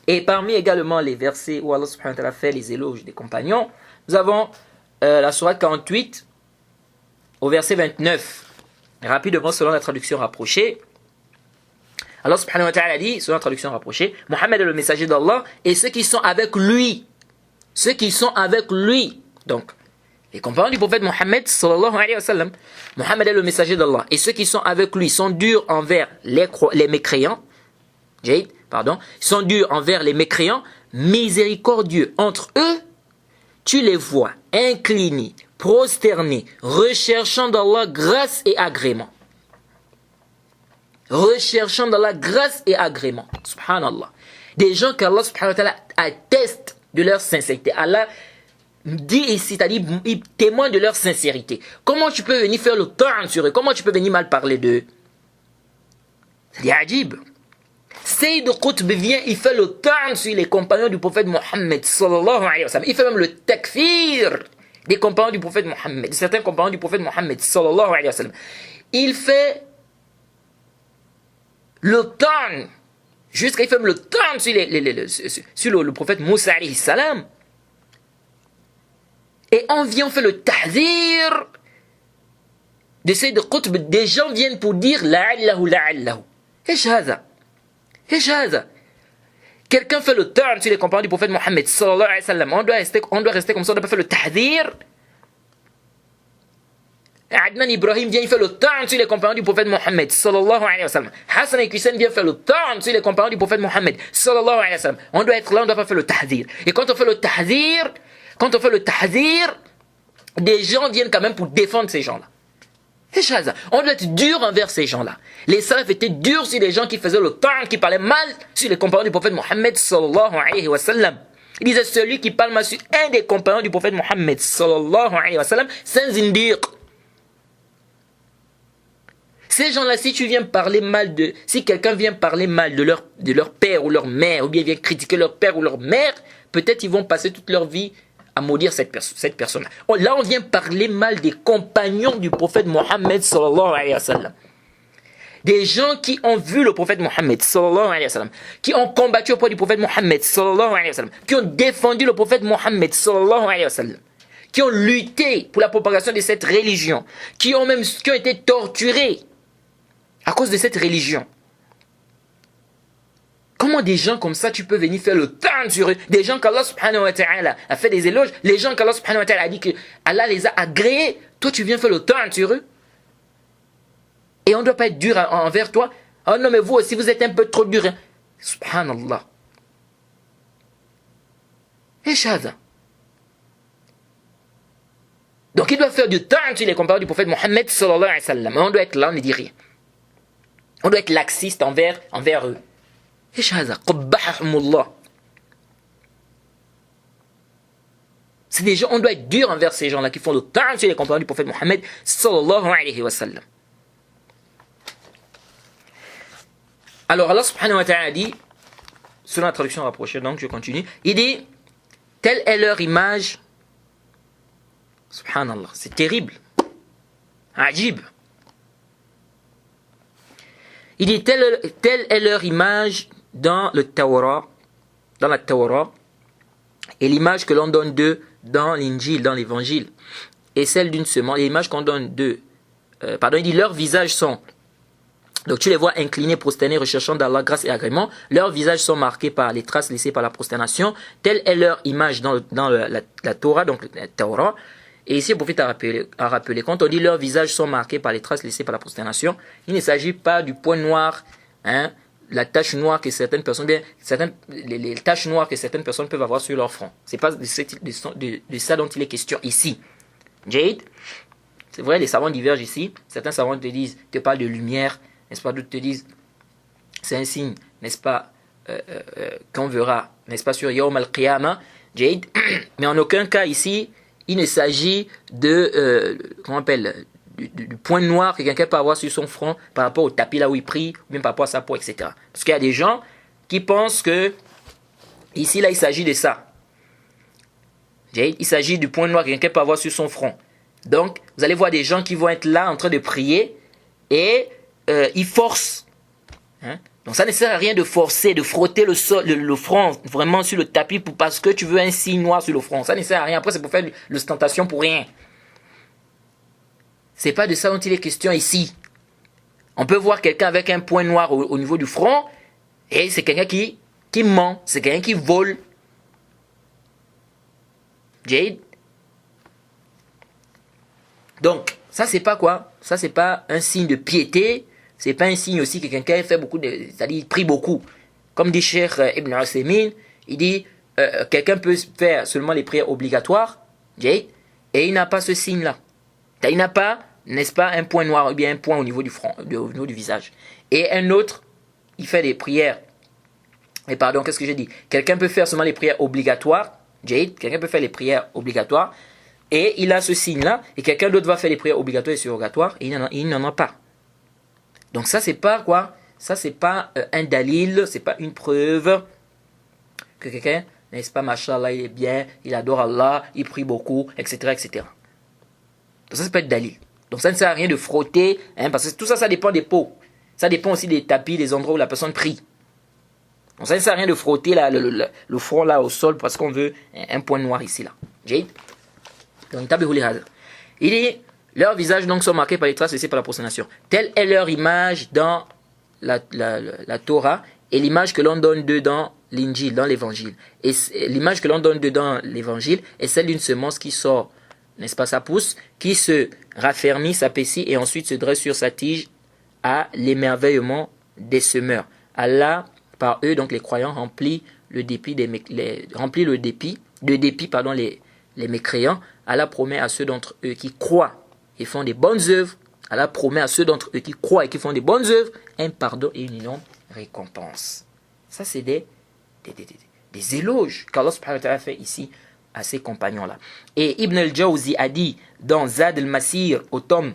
Et parmi également les versets où Allah subhanahu wa ta'ala fait les éloges des compagnons, nous avons la sourate 48 au verset 29. Rapidement selon la traduction rapprochée, Allah subhanahu wa ta'ala dit, selon la traduction rapprochée, Mohammed est le messager d'Allah et ceux qui sont avec lui. Ceux qui sont avec lui. Donc, les compagnons du prophète Mohammed sallallahu alayhi wa sallam, Mohammed est le messager d'Allah et ceux qui sont avec lui sont durs envers les mécréants. Ils sont durs envers les mécréants, miséricordieux entre eux. Tu les vois inclinés, prosternés, recherchant d'Allah grâce et agrément. Recherchant dans la grâce et agrément. Subhanallah. Des gens qu'Allah subhanahu wa ta'ala atteste de leur sincérité. Allah dit ici, c'est-à-dire, il témoigne de leur sincérité. Comment tu peux venir faire le temps sur eux? Comment tu peux venir mal parler d'eux? C'est ajib. Sayyid Qutb vient, il fait le temps sur les compagnons du prophète Mohammed sallallahu alayhi wa sallam. Il fait même le takfir des compagnons du prophète Mohammed, certains compagnons du prophète Mohammed sallallahu alayhi wa sallam. Il fait le temps, jusqu'à il fait le temps sur le prophète Moussa alayhi salam. Et on vient faire le tahzir de Sayyid Qutb. Des gens viennent pour dire la'allahu la'allahu. Quelqu'un fait le temps sur les compagnons du prophète Mohammed sallallahu alayhi wa sallam. On doit rester comme ça, on ne doit pas faire le tahzir. Adnan Ibrahim vient, il fait le temps sur les compagnons du prophète Mohammed sallallahu alayhi wa sallam. Hassan et Hussein vient faire le temps sur les compagnons du prophète Mohammed sallallahu alayhi wa sallam. On doit être là, on ne doit pas faire le tahzir. Et quand on fait le tahzir, des gens viennent quand même pour défendre ces gens-là. On doit être dur envers ces gens-là. Les salafs étaient durs sur les gens qui faisaient le temps, qui parlaient mal sur les compagnons du prophète Mohammed sallallahu alayhi wa sallam. Il disait celui qui parle mal sur un des compagnons du prophète Mohammed sallallahu alayhi wa sallam, c'est un zindiq. Ces gens-là, si quelqu'un vient parler mal de leur père ou leur mère, ou bien vient critiquer leur père ou leur mère, peut-être ils vont passer toute leur vie à maudire cette personne-là. Là, on vient parler mal des compagnons du prophète Mohammed sallallahu alayhi wa sallam. Des gens qui ont vu le prophète Mohammed sallallahu alayhi wa sallam, qui ont combattu auprès du prophète Mohammed sallallahu alayhi wa sallam, qui ont défendu le prophète Mohammed sallallahu alayhi wa sallam, qui ont lutté pour la propagation de cette religion, qui ont été torturés à cause de cette religion. Comment des gens comme ça, tu peux venir faire le temps sur eux? Des gens qu'Allah subhanahu wa ta'ala a fait des éloges, les gens qu'Allah subhanahu wa ta'ala a dit que Allah les a agréés, toi tu viens faire le temps sur eux? Et on ne doit pas être dur envers toi. Oh non, mais vous aussi, vous êtes un peu trop dur. Hein. Subhanallah. Et Shada. Donc il doit faire du temps sur les compagnons du prophète Mohammed sallallahu alayhi wa sallam. On doit être là, on ne dit rien. On doit être laxiste envers eux. ايش هذا قبحهم الله. C'est des gens, on doit être dur envers ces gens-là qui font le temps sur les compagnons du prophète Mohammed sallallahu alayhi wa sallam. Alors Allah subhanahu wa ta'ala dit, selon la traduction rapprochée, donc je continue, il dit, telle est leur image, subhanallah, c'est terrible, ajib. Il dit, telle est leur image dans le Torah, dans la Torah, et l'image que l'on donne d'eux dans l'Injil, dans l'Évangile, et celle d'une semence, l'image qu'on donne d'eux, il dit, leurs visages sont, donc tu les vois inclinés, prosternés, recherchant d'Allah grâce et agrément, leurs visages sont marqués par les traces laissées par la prosternation, telle est leur image dans la Torah, donc la Torah. Et ici, le prophète a rappelé, quand on dit leurs visages sont marqués par les traces laissées par la prosternation, il ne s'agit pas du point noir, hein, la tache noire que certaines personnes, les taches noires que certaines personnes peuvent avoir sur leur front. Ce n'est pas de ça dont il est question ici. Jade, c'est vrai, les savants divergent ici. Certains savants te parlent de lumière, n'est-ce pas? D'autres te disent, c'est un signe, n'est-ce pas, qu'on verra, n'est-ce pas, sur Yawm al-Qiyamah, Jade. Mais en aucun cas ici, il ne s'agit de, comment on appelle, du point noir que quelqu'un peut avoir sur son front par rapport au tapis là où il prie, ou même par rapport à sa peau, etc. Parce qu'il y a des gens qui pensent que, ici là, il s'agit de ça. Il s'agit du point noir que quelqu'un peut avoir sur son front. Donc, vous allez voir des gens qui vont être là en train de prier et ils forcent. Hein? Donc, ça ne sert à rien de forcer, de frotter le front vraiment sur le tapis parce que tu veux un signe noir sur le front. Ça ne sert à rien. Après, c'est pour faire l'ostentation pour rien. C'est pas de ça dont il est question ici. On peut voir quelqu'un avec un point noir au niveau du front et c'est quelqu'un qui ment, c'est quelqu'un qui vole. Jade. Donc, ça c'est pas quoi? Ça c'est pas un signe de piété, c'est pas un signe aussi que quelqu'un fait beaucoup c'est-à-dire il prie beaucoup. Comme dit Cheikh Ibn Usaymin, il dit quelqu'un peut faire seulement les prières obligatoires, Jade, et il n'a pas ce signe-là. Il n'a pas, n'est-ce pas, un point noir ou bien un point au niveau du front, au niveau du visage. Et un autre, il fait des prières. Et pardon, qu'est-ce que j'ai dit? Quelqu'un peut faire seulement les prières obligatoires, Jade, quelqu'un peut faire les prières obligatoires, et il a ce signe-là, et quelqu'un d'autre va faire les prières obligatoires et surrogatoires, et il n'en a pas. Donc ça, c'est pas quoi? Ça, c'est pas un dalil, c'est pas une preuve que quelqu'un, n'est-ce pas, machallah, il est bien, il adore Allah, il prie beaucoup, etc., etc. Donc ça, c'est pas être dalil. Donc ça ne sert à rien de frotter, hein, parce que tout ça, ça dépend des peaux. Ça dépend aussi des tapis, des endroits où la personne prie. Donc ça ne sert à rien de frotter là, le front là au sol parce qu'on veut un point noir ici là. Jade. Donc il dit, leurs visages donc sont marqués par les traces laissées par la prosternation. Telle est leur image dans la Torah et l'image que l'on donne d'eux dans l'Injil, dans l'Évangile. Et l'image que l'on donne d'eux dans l'Évangile est celle d'une semence qui sort, n'est-ce pas, ça pousse, qui se raffermit, s'apaissit et ensuite se dresse sur sa tige à l'émerveillement des semeurs. Allah, par eux, donc les croyants, remplit le dépit des les mécréants. Allah promet à ceux d'entre eux qui croient et font des bonnes œuvres, Allah promet à ceux d'entre eux qui croient et qui font des bonnes œuvres un pardon et une énorme récompense. Ça, c'est des éloges qu'Allah subhanahu wa ta'ala fait ici à ces compagnons-là. Et Ibn al-Jawzi a dit dans Zad al-Masir au tome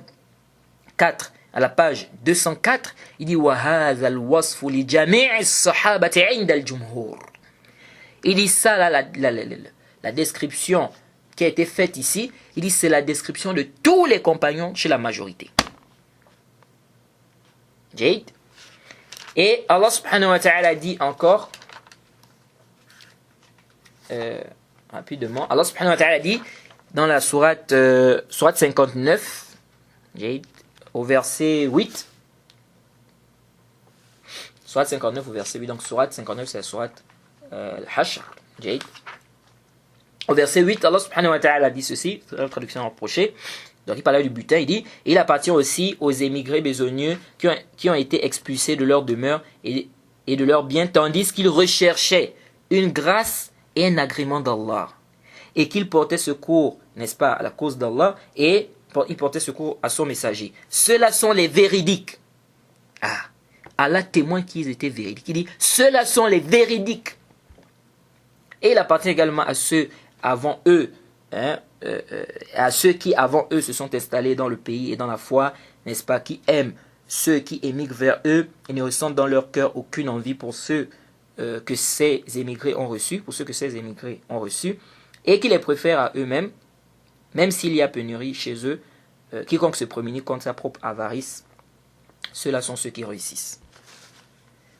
4, à la page 204, il dit وَهَذَا الْوَصْفُ لِجَمِيعِ الصَّحَابَةِ عِنْدَ الْجُمْهُورِ. Il dit ça, là, la description qui a été faite ici, il dit c'est la description de tous les compagnons chez la majorité. Jade. Et Allah subhanahu wa ta'ala dit encore, rapidement, Allah subhanahu wa ta'ala dit dans la sourate 59, Jade, au verset 8, Surat 59 au verset 8. Donc Surat 59 c'est la Surat Al-Hashr. Au verset 8, Allah subhanahu wa ta'ala dit ceci, c'est la traduction rapprochée. Donc il parlait du butin, il dit « Il appartient aussi aux émigrés besogneux qui ont été expulsés de leur demeure et de leurs biens, tandis qu'ils recherchaient une grâce et un agrément d'Allah. Et qu'ils portaient secours, n'est-ce pas, à la cause d'Allah, et ils portaient secours à son messager. Ceux-là sont les véridiques. » Ah, Allah témoigne qu'ils étaient véridiques. Il dit « Ceux-là sont les véridiques. » Et il appartient également à ceux avant eux, à ceux qui avant eux se sont installés dans le pays et dans la foi, n'est-ce pas, qui aiment ceux qui émigrent vers eux et ne ressentent dans leur cœur aucune envie pour ceux que ces émigrés ont reçus, et qui les préfèrent à eux-mêmes, même s'il y a pénurie chez eux, quiconque se prémunit contre sa propre avarice, ceux-là sont ceux qui réussissent.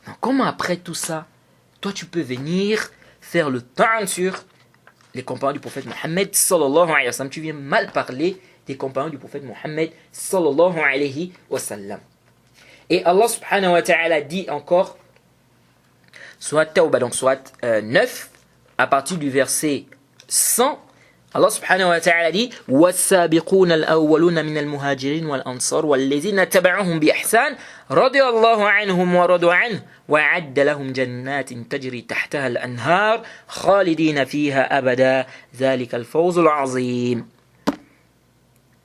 Donc, comment après tout ça, toi tu peux venir faire le temps sur les compagnons du prophète Mohammed sallallahu alayhi wa sallam. Tu viens mal parler des compagnons du prophète Mohammed sallallahu alayhi wa sallam. Et Allah subhanahu wa ta'ala dit encore, soit Tawbah, donc soit 9, à partir du verset 100, Allah subhanahu wa ta'ala dit وَالسَّابِقُونَ الْأَوَّلُونَ مِنَ الْمُهَاجِرِينَ وَالْأَنصَارِ وَالَّذِينَ تَبَعُوهُمْ بِإِحْسَانٍ رَضِيَ اللَّهُ عَنْهُمْ وَرَضُوا عَنْهُ وَأَعَدَّ لَهُمْ جَنَّاتٍ تَجْرِي تَحْتَهَا الْأَنْهَارُ خَالِدِينَ فِيهَا أَبَدًا ذَلِكَ الْفَوْزُ الْعَظِيمُ.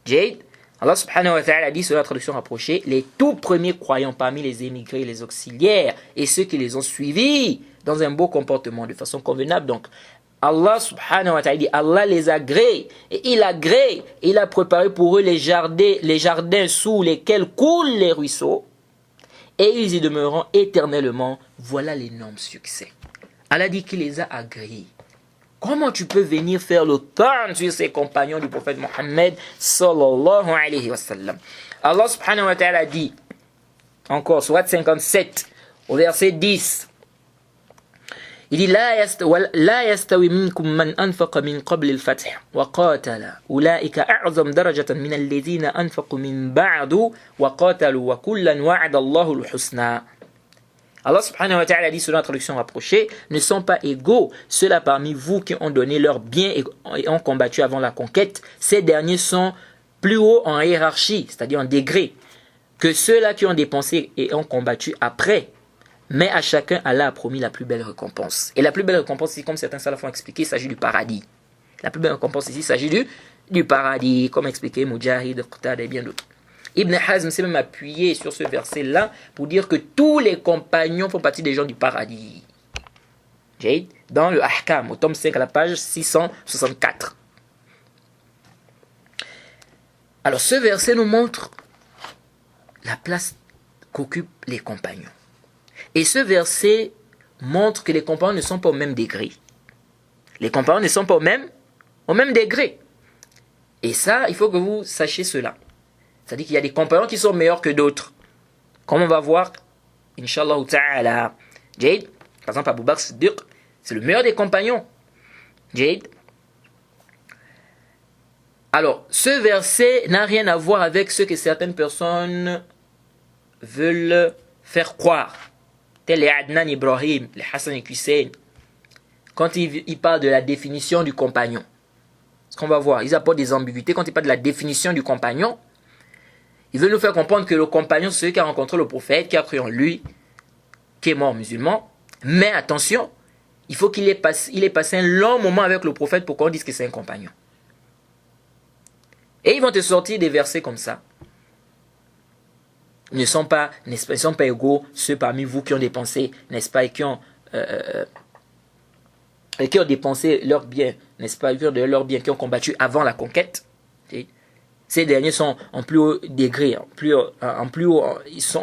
Jade, Allah subhanahu wa ta'ala dit sur la traduction rapprochée, les tout premiers croyants parmi les émigrés, les auxiliaires et ceux qui les ont suivis dans un beau comportement de façon convenable. Donc Allah subhanahu wa ta'ala dit, Allah les agrée, et il a préparé pour eux les jardins sous lesquels coulent les ruisseaux, et ils y demeureront éternellement. Voilà l'énorme succès. Allah dit qu'il les a agréés. Comment tu peux venir faire le temps sur ces compagnons du prophète Mohammed sallallahu alayhi wa sallam? Allah subhanahu wa ta'ala dit, encore, Surat 57, au verset 10, il dit لا يستوي منكم من أنفق من قبل الفتح وقاتل أولئك أعظم درجة من الذين أنفقوا من بعد وقاتلوا وكلا وعد الله الحسنى. Allah subhanahu wa ta'ala dit sur la traduction rapprochée, ne sont pas égaux ceux-là parmi vous qui ont donné leurs biens et ont combattu avant la conquête. Ces derniers sont plus hauts en hiérarchie, c'est-à-dire en degré, que ceux-là qui ont dépensé et ont combattu après. Mais à chacun, Allah a promis la plus belle récompense. Et la plus belle récompense ici, comme certains salafs ont expliqué, il s'agit du paradis. La plus belle récompense ici, il s'agit du paradis, comme expliqué Mujahid, Qtada et bien d'autres. Ibn Hazm s'est même appuyé sur ce verset-là pour dire que tous les compagnons font partie des gens du paradis. Dans le Ahkam, au tome 5, à la page 664. Alors ce verset nous montre la place qu'occupent les compagnons. Et ce verset montre que les compagnons ne sont pas au même degré. Les compagnons ne sont pas au même degré. Et ça, il faut que vous sachiez cela. C'est-à-dire qu'il y a des compagnons qui sont meilleurs que d'autres. Comme on va voir, Inch'Allah ta'ala. Jade, par exemple, Abu Bakr Siddiq, c'est le meilleur des compagnons. Jade. Alors, ce verset n'a rien à voir avec ce que certaines personnes veulent faire croire. Tels les Adnan Ibrahim, les Hassan et Hussein. Quand ils parlent de la définition du compagnon. Ce qu'on va voir, ils apportent des ambiguïtés. Quand ils parlent de la définition du compagnon, ils veulent nous faire comprendre que le compagnon, c'est celui qui a rencontré le prophète, qui a cru en lui, qui est mort musulman. Mais attention, il faut qu'il ait passé un long moment avec le prophète pour qu'on dise que c'est un compagnon. Et ils vont te sortir des versets comme ça. Ils ne sont pas égaux ceux parmi vous qui ont dépensé, n'est-ce pas, et qui ont dépensé leurs biens, n'est-ce pas, leurs biens, qui ont combattu avant la conquête. Ces derniers sont en plus haut degré,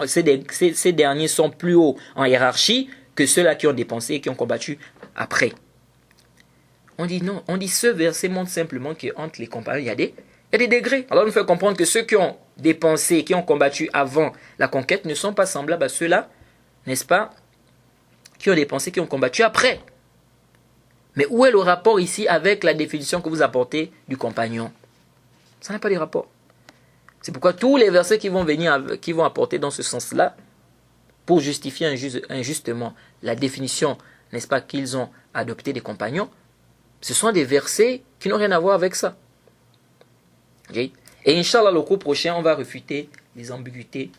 ces derniers sont plus hauts en hiérarchie que ceux-là qui ont dépensé et qui ont combattu après. On dit non, on dit ce verset montre simplement qu'entre les compagnons, il y a des degrés. Alors on nous fait comprendre que ceux qui ont dépensé, qui ont combattu avant la conquête ne sont pas semblables à ceux-là, n'est-ce pas, qui ont dépensé, qui ont combattu après. Mais où est le rapport ici avec la définition que vous apportez du compagnon? Ça n'a pas de rapport. C'est pourquoi tous les versets qui vont apporter dans ce sens-là pour justifier injustement la définition, n'est-ce pas, qu'ils ont adoptée des compagnons, ce sont des versets qui n'ont rien à voir avec ça. Okay? Et Inch'Allah, le cours prochain, on va réfuter les ambiguïtés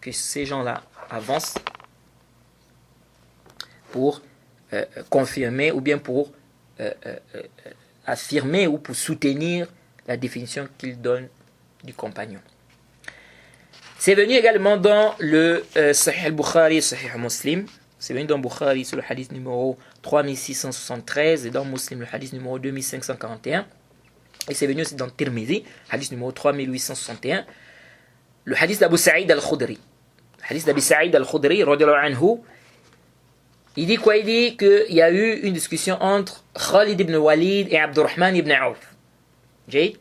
que ces gens-là avancent pour confirmer ou bien pour affirmer ou pour soutenir la définition qu'ils donnent du compagnon. C'est venu également dans le Sahih al-Bukhari et Sahih Muslim. C'est venu dans Bukhari sur le hadith numéro 3673 et dans Muslim le hadith numéro 2541. Et c'est venu aussi dans Tirmidhi, hadith numéro 3861. Le hadith d'Abu Sa'id al-Khudri. Le hadith d'Abu Sa'id al-Khudri, radiyallahu anhu. Il dit quoi? Il dit qu'il y a eu une discussion entre Khalid ibn Walid et Abdurrahman ibn Auf. Et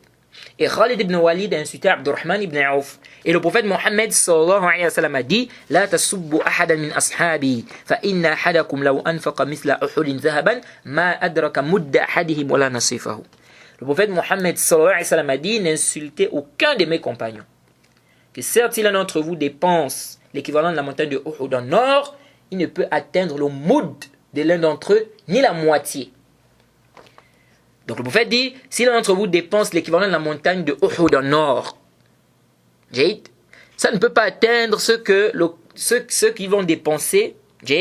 Khalid ibn Walid a insulté Abdurrahman ibn Auf. Et le prophète Mohammed sallallahu alayhi wa sallam a dit: La tasubbu ahadan min ashabi, fa inna ahadakum law anfaqa mithla uhudin dhahaban, ma adraka mudda ahadihim wala nasifahu. Le prophète Mohammed sallallahu alayhi wa sallam a dit: N'insultez aucun de mes compagnons. Que certes, si l'un d'entre vous dépense l'équivalent de la montagne de Uhud en or, il ne peut atteindre le moud de l'un d'entre eux, ni la moitié. Donc le prophète dit, si l'un d'entre vous dépense l'équivalent de la montagne de Uhud en or, ça ne peut pas atteindre ceux qui vont dépenser, ça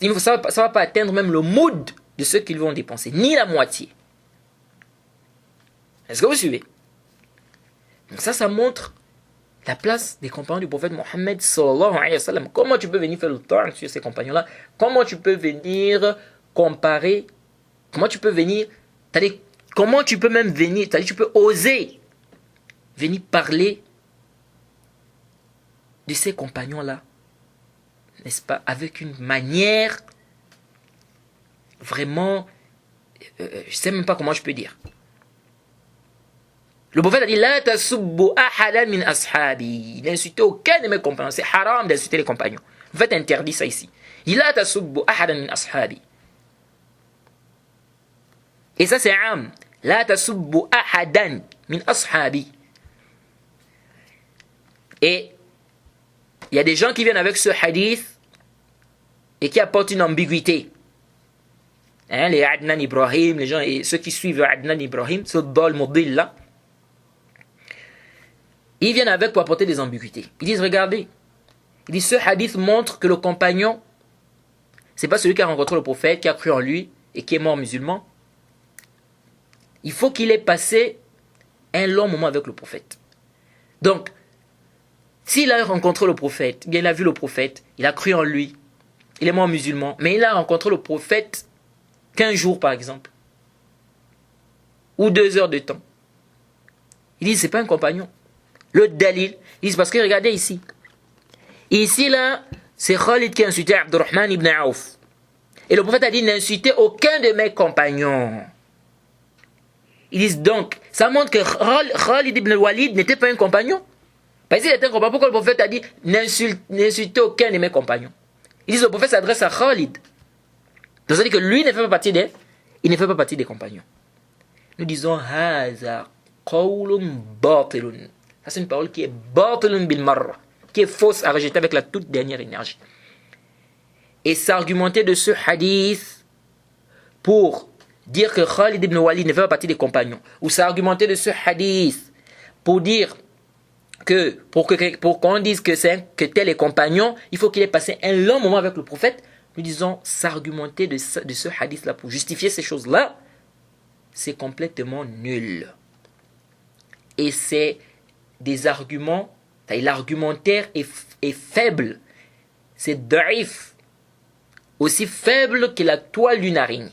ne va pas atteindre même le moud de ceux qui vont dépenser, ni la moitié. Est-ce que vous suivez? Donc ça montre la place des compagnons du prophète Mohammed sallallahu alayhi wa sallam. Comment tu peux venir faire le tort sur ces compagnons-là? Comment tu peux venir comparer? Comment tu peux venir? Comment tu peux même venir? Tu peux oser venir parler de ces compagnons-là, n'est-ce pas? Avec une manière vraiment, je ne sais même pas comment je peux dire. Le prophète a dit: La tasubbu ahadan min ashabi. N'insultez aucun de mes compagnons. C'est haram d'insulter les compagnons. Le prophète interdit ça ici. Il dit: La tasubbu ahadan min ashabi. Et ça c'est am. La tasubbu ahadan min ashabi. Et il y a des gens qui viennent avec ce hadith et qui apportent une ambiguïté. Les Adnan Ibrahim, les gens et ceux qui suivent Adnan Ibrahim, ce dol modil là. Ils viennent avec pour apporter des ambiguïtés. Ils disent: regardez, il dit, ce hadith montre que le compagnon, c'est pas celui qui a rencontré le prophète, qui a cru en lui et qui est mort musulman. Il faut qu'il ait passé un long moment avec le prophète. Donc, s'il a rencontré le prophète, bien il a vu le prophète, il a cru en lui, il est mort musulman, mais il a rencontré le prophète 15 jours par exemple, ou 2 heures de temps. Il dit: c'est pas un compagnon. Le dalil, ils disent parce que regardez ici. Ici là, c'est Khalid qui a insulté Abdurrahman ibn Auf. Et le prophète a dit: n'insultez aucun de mes compagnons. Ils disent donc, ça montre que Khalid ibn Walid n'était pas un compagnon. Parce qu'il était un compagnon. Pourquoi le prophète a dit: n'insultez aucun de mes compagnons? Ils disent: le prophète s'adresse à Khalid. Donc ça veut dire que lui il ne fait pas partie des compagnons. Nous disons: Haza qawlun batilun. Ça, c'est une parole qui est batilun bil marra, qui est fausse à rejeter avec la toute dernière énergie. Et s'argumenter de ce hadith pour dire que Khalid ibn Walid ne fait pas partie des compagnons, ou s'argumenter de ce hadith pour dire que pour qu'on dise que tel est compagnon, il faut qu'il ait passé un long moment avec le prophète. Nous disons, s'argumenter de ce hadith-là pour justifier ces choses-là, c'est complètement nul. Et c'est des arguments, l'argumentaire est faible, c'est daif, aussi faible que la toile d'une araignée,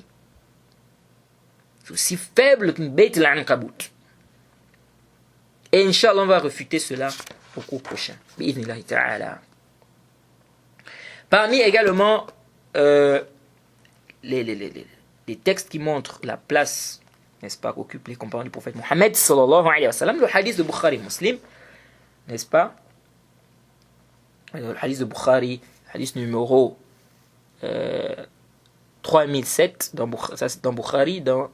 c'est aussi faible qu'une bête l'ankabut. Et Inch'Allah, on va refuter cela au cours prochain. Bi'idhnillahi ta'ala. Parmi également les textes qui montrent la place, n'est-ce pas, qu'occupent les compagnons du prophète Mohammed sallallahu alayhi wa sallam, le hadith de Bukhari Muslim, n'est-ce pas? Le hadith de Bukhari, hadith numéro 3007 ça c'est dans Bukhari, dans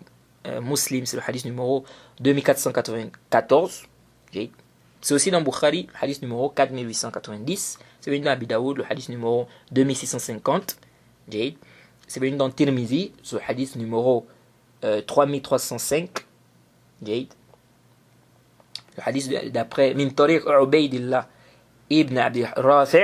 Muslim c'est le hadith numéro 2494. C'est aussi dans Bukhari, le hadith numéro 4890. C'est venu dans Abi Daoud, le hadith numéro 2650. C'est venu dans Tirmizi, le hadith numéro 3305. Le hadith d'après Min Tariq Ubaydillah ibn Abi Rafi'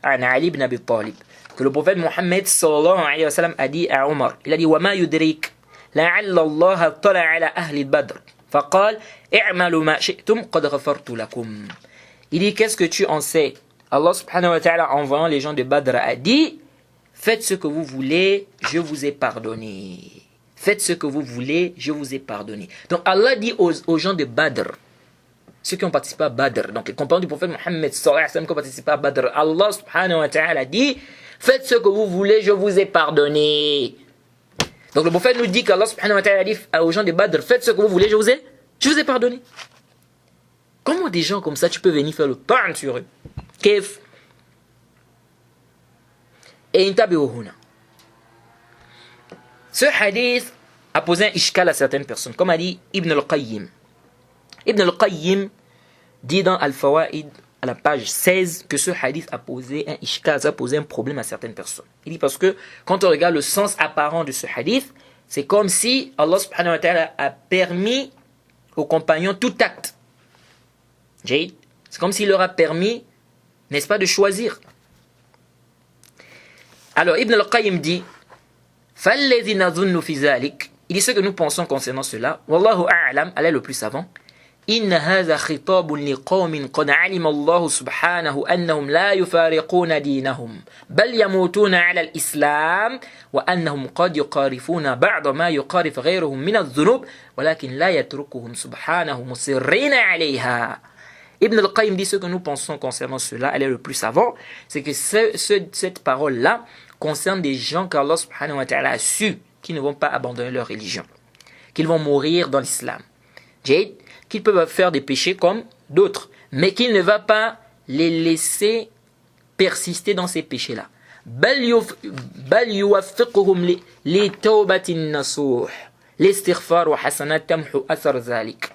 an Ali ibn Abi Talib. Que le prophète Mohammed sallallahu alayhi wa sallam a dit à Omar, il a dit وَمَا يُدْرِيكَ لَعَلَّ اللَّهَ اطَّلَعَ عَلَى أَهْلِ الْبَدْرِ فَقَالَ اعْمَلُوا مَا شِئْتُمْ قَدْ غَفَرْتُ لَكُمْ. Il dit, qu'est-ce que tu en sais? Allah subhanahu wa ta'ala, en voyant les gens de Badr, a dit, faites ce que vous voulez, je vous ai pardonné. Faites ce que vous voulez, je vous ai pardonné. Donc Allah dit aux gens de Badr, ceux qui ont participé à Badr, donc les compagnons du prophète Mohammed sallallahu alayhi wa sallam qui ont participé à Badr, Allah subhanahu wa ta'ala dit, faites ce que vous voulez, je vous ai pardonné. Donc le prophète nous dit qu'Allah subhanahu wa ta'ala dit aux gens de Badr, faites ce que vous voulez, je vous ai pardonné. Comment des gens comme ça, tu peux venir faire le pain sur eux? Kef. Et intabi'uhuna. Ce hadith a posé un ishkal à certaines personnes, comme a dit Ibn al-Qayyim. Ibn al-Qayyim dit dans Al-Fawaid, à la page 16, que ce hadith a posé un ishkal, ça a posé un problème à certaines personnes. Il dit parce que quand on regarde le sens apparent de ce hadith, c'est comme si Allah subhanahu wa ta'ala a permis aux compagnons tout acte. C'est comme s'il leur a permis, n'est-ce pas, de choisir. Alors Ibn al-Qayyim dit, فَالَّذِي نَظُنُّ فِي ذَلِكَ, il dit ce que nous pensons concernant cela, Wallahu a'lam, Allah est le plus savant, إن هذا خطاب لقوم قد علم الله سبحانه أنهم لا يفارقون دينهم بل يموتون على الإسلام وأنهم قد يقارفون بعض ما يقارف غيرهم من الذنوب ولكن لا يتركهم سبحانه مصرين عليها. Ibn al-Qayyim dit ce que nous pensons concernant cela, elle est le plus savant, c'est que cette parole-là concerne des gens qu'Allah subhanahu wa ta'ala a su qui ne vont pas abandonner leur religion, qu'ils vont mourir dans l'islam. Qu'ils peuvent faire des péchés comme d'autres, mais qu'il ne va pas les laisser persister dans ces péchés-là. بل يوفقهم لتوبة النصوح لاستغفار وحسنات تمحو أثر ذلك.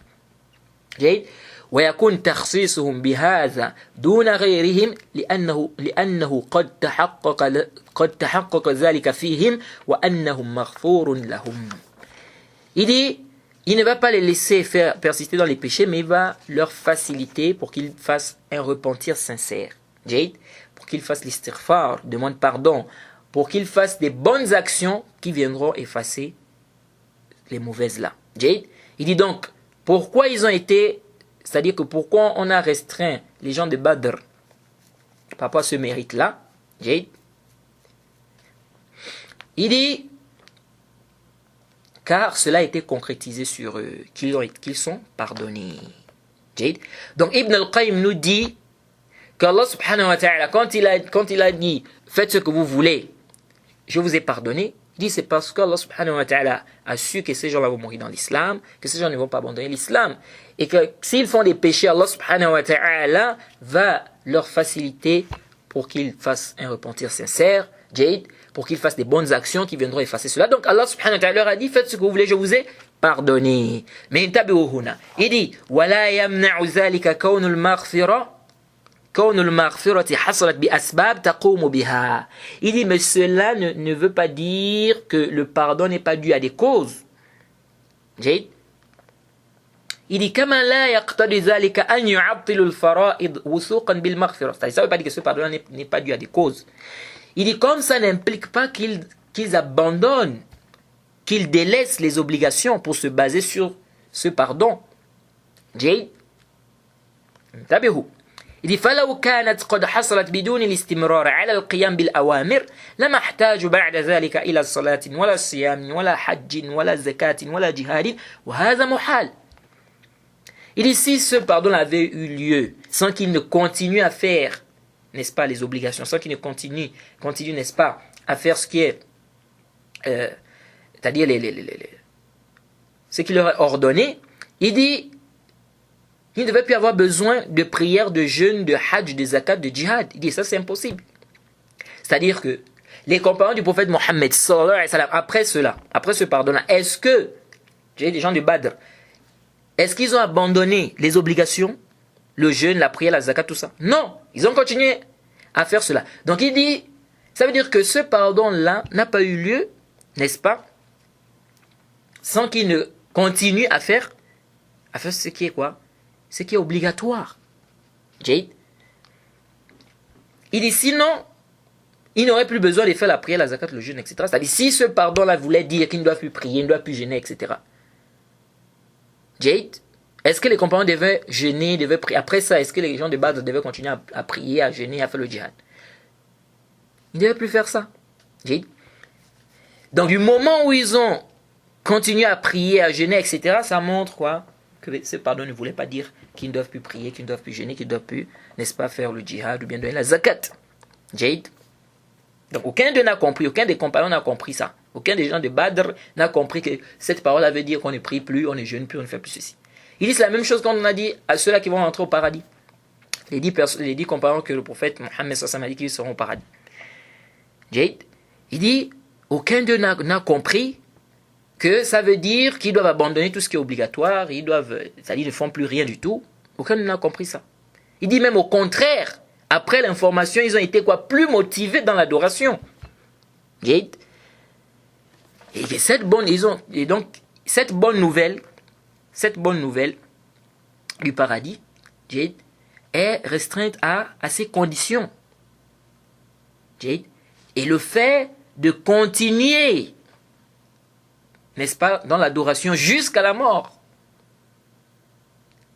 ويكون تخصيصهم بهذا دون غيرهم لأنه قد تحقق ذلك فيهم وأنهم مغفور لهم. Il dit, il ne va pas les laisser faire persister dans les péchés, mais il va leur faciliter pour qu'ils fassent un repentir sincère. Pour qu'ils fassent l'istighfar, demande pardon, pour qu'ils fassent des bonnes actions qui viendront effacer les mauvaises là. Il dit donc, pourquoi ils ont été, c'est-à-dire que pourquoi on a restreint les gens de Badr par rapport à ce mérite-là. Il dit, car cela a été concrétisé sur eux, qu'ils sont pardonnés. Donc Ibn al-Qayyim nous dit qu'Allah subhanahu wa ta'ala, quand il a dit faites ce que vous voulez, je vous ai pardonné, il dit c'est parce qu'Allah subhanahu wa ta'ala a su que ces gens-là vont mourir dans l'islam, que ces gens ne vont pas abandonner l'islam, et que s'ils font des péchés, Allah subhanahu wa ta'ala va leur faciliter pour qu'ils fassent un repentir sincère, pour qu'ils fassent des bonnes actions qui viendront effacer cela. Donc Allah subhanahu wa ta'ala leur a dit faites ce que vous voulez, je vous ai pardonné. Mais il dit وَلَا يَمْنَعُ ذَلِكَ كَوْنُ الْمَغْفِرَةِ حَصَلَتْ بِأَسْبَابٍ تَقُومُ بِهَا. Il dit mais cela ne veut pas dire que le pardon n'est pas dû à des causes. Il dit كما لا يقتضي ذلك أن يعطل الفرائض وثوقا بالمغفرة. Ça ne veut pas dire que ce pardon n'est pas dû à des causes. Il dit comme ça n'implique pas qu'ils abandonnent, qu'ils délaissent les obligations pour se baser sur ce pardon. Il dit فلو كانت قد حصلت بدون الاستمرار على القيام بالأوامر لما احتاج بعد ذلك إلى الصلاة ولا صيام ولا حج ولا زكاة ولا جهاد وهذا محال. Il dit si ce pardon avait eu lieu sans qu'il ne continue à faire, n'est-ce pas, les obligations, sans qu'il ne continue, n'est-ce pas, à faire ce qui est, c'est-à-dire ce qu'il leur a ordonné, il dit, il ne devait plus avoir besoin de prières, de jeûnes, de hajj, de zakat, de djihad. Il dit, ça c'est impossible. C'est-à-dire que les compagnons du prophète Mohammed, sallallahu alayhi wa sallam, après cela, après ce pardon-là, est-ce que, j'ai des gens de Badr, est-ce qu'ils ont abandonné les obligations, le jeûne, la prière, la zakat, tout ça. Non, ils ont continué à faire cela. Donc il dit, ça veut dire que ce pardon-là n'a pas eu lieu, n'est-ce pas, sans qu'ils ne continuent à faire ce qui est quoi? Ce qui est obligatoire. Jade. Il dit sinon, il n'aurait plus besoin de faire la prière, la zakat, le jeûne, etc. C'est-à-dire si ce pardon-là voulait dire qu'il ne doit plus prier, il ne doit plus jeûner, etc. Jade, est-ce que les compagnons devaient jeûner, devaient prier? Après ça, est-ce que les gens de Badr devaient continuer à prier, à jeûner, à faire le djihad? Ils ne devaient plus faire ça. Jade. Donc du moment où ils ont continué à prier, à jeûner, etc., ça montre quoi? Que ce pardon ne voulait pas dire qu'ils ne doivent plus prier, qu'ils ne doivent plus jeûner, qu'ils ne doivent plus, n'est-ce pas, faire le djihad ou bien donner la zakat. Jade. Donc aucun d'eux n'a compris, aucun des compagnons n'a compris ça. Aucun des gens de Badr n'a compris que cette parole avait dit qu'on ne prie plus, on ne jeûne plus, on ne fait plus ceci. Ils disent la même chose quand on a dit à ceux-là qui vont entrer au paradis. Les 10 compagnons que le prophète Mohammed a dit qu'ils seront au paradis. Jade. Il dit, aucun d'eux n'a compris que ça veut dire qu'ils doivent abandonner tout ce qui est obligatoire, c'est-à-dire ils ne font plus rien du tout. Aucun n'a compris ça. Il dit même au contraire, après l'information, ils ont été quoi? Plus motivés dans l'adoration. Et cette bonne nouvelle du paradis est restreinte à ces conditions. Et le fait de continuer, n'est-ce pas, dans l'adoration jusqu'à la mort.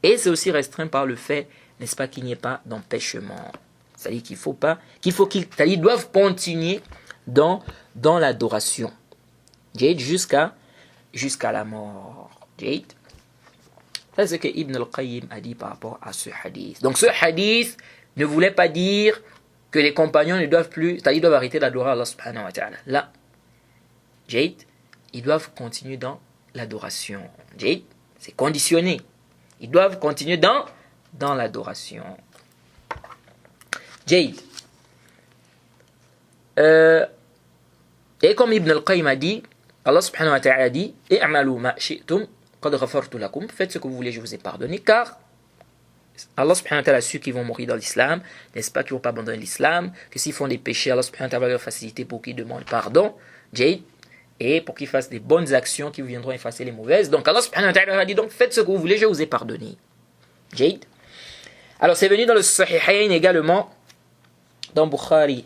Et c'est aussi restreint par le fait, n'est-ce pas, qu'il n'y ait pas d'empêchement. C'est-à-dire qu'ils doivent continuer dans l'adoration. Jusqu'à la mort. C'est ce que Ibn al-Qayyim a dit par rapport à ce hadith. Donc ce hadith ne voulait pas dire que les compagnons ne doivent plus, c'est-à-dire doivent arrêter d'adorer Allah subhanahu wa ta'ala. Là, ils doivent continuer dans l'adoration. C'est conditionné. Ils doivent continuer dans l'adoration. Et comme Ibn al-Qayyim a dit, Allah subhanahu wa ta'ala a dit, i'malu ma shi'tum qad ghafartu lakum, faites ce que vous voulez, je vous ai pardonné, car Allah subhanahu wa ta'ala a su qu'ils vont mourir dans l'islam, n'est-ce pas, qu'ils ne vont pas abandonner l'islam, que s'ils font des péchés, Allah subhanahu wa ta'ala va leur faciliter pour qu'ils demandent pardon, et pour qu'ils fassent des bonnes actions qui viendront effacer les mauvaises. Donc Allah subhanahu wa ta'ala a dit, donc faites ce que vous voulez, je vous ai pardonné. Alors c'est venu dans le Sahihayn également, dans Bukhari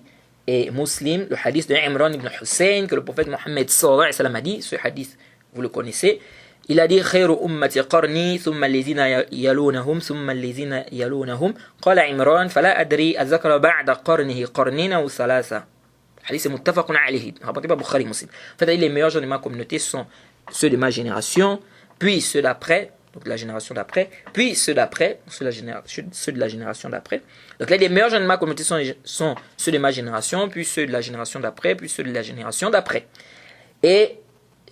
et Muslim, le hadith de Imran ibn Hussein, que le prophète Mohammed sallallahu alayhi wa sallam a dit, ce hadith, vous le connaissez, il a dit khayru ummati qarni thumma alladhina yalunahum thumma alladhina yalunahum qala Imran fala adri azakara ba'da qarnihi qarnina ou thalatha. Hadith est muttafaqun alayhi, rapporté par Bukhari Muslim. En fait, les meilleurs gens de ma communauté sont ceux de ma génération, puis ceux d'après, donc la génération d'après, puis ceux d'après, ceux de la génération d'après. Donc là, les meilleurs gens de ma communauté sont ceux de ma génération, puis ceux de la génération d'après, puis ceux de la génération d'après. Et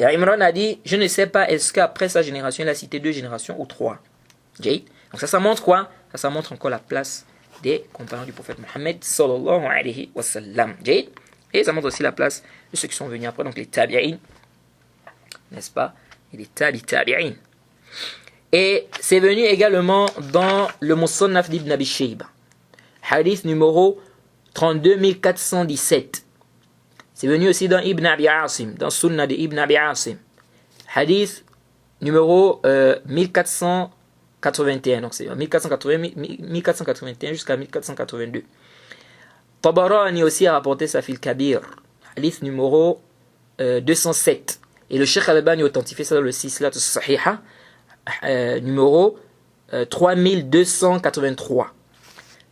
Imran a dit, je ne sais pas, est-ce qu'après sa génération, il a cité 2 générations ou 3. Donc ça montre quoi? Ça montre encore la place des compagnons du prophète Mohammed sallallahu alayhi wa sallam. Et ça montre aussi la place de ceux qui sont venus après, donc les tabi'in, n'est-ce pas? Et les tabi'in. Et c'est venu également dans le Musannaf d'Ibn Abi Shayba. Hadith numéro 32417. C'est venu aussi dans Ibn Abi Asim, dans Sunnah de Ibn Abi Asim. Hadith numéro 1481. Donc c'est 1481 jusqu'à 1482. Tabarani aussi a rapporté ça fil Kabir. Hadith numéro 207. Et le Cheikh Al-Albani a authentifié ça dans le Silsilat As-Sahiha. Numéro 3283.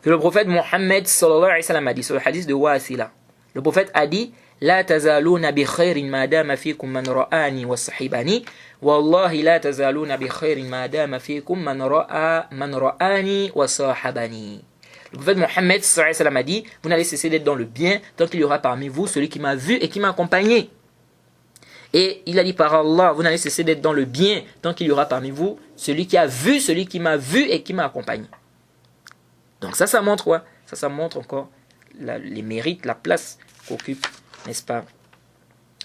Que le prophète Mohammed sallallahu alayhi wa sallam a dit sur le hadith de Wasila. Le prophète a dit La tazaluna bi khairin ma dama fikum man ra'ani wa sahibani wallahi la tazaluna bi khairin ma dama fikum man ra'ani wa sahabani. Le prophète Mohammed sallallahu alayhi wa sallam a dit vous n'allez cesser d'être dans le bien tant qu'il y aura parmi vous celui qui m'a vu et qui m'a accompagné. Et il a dit par Allah, vous n'allez cesser d'être dans le bien tant qu'il y aura parmi vous celui qui a vu, celui qui m'a vu et qui m'a accompagné. Donc ça montre quoi? Ça montre encore les mérites, la place qu'occupent, n'est-ce pas,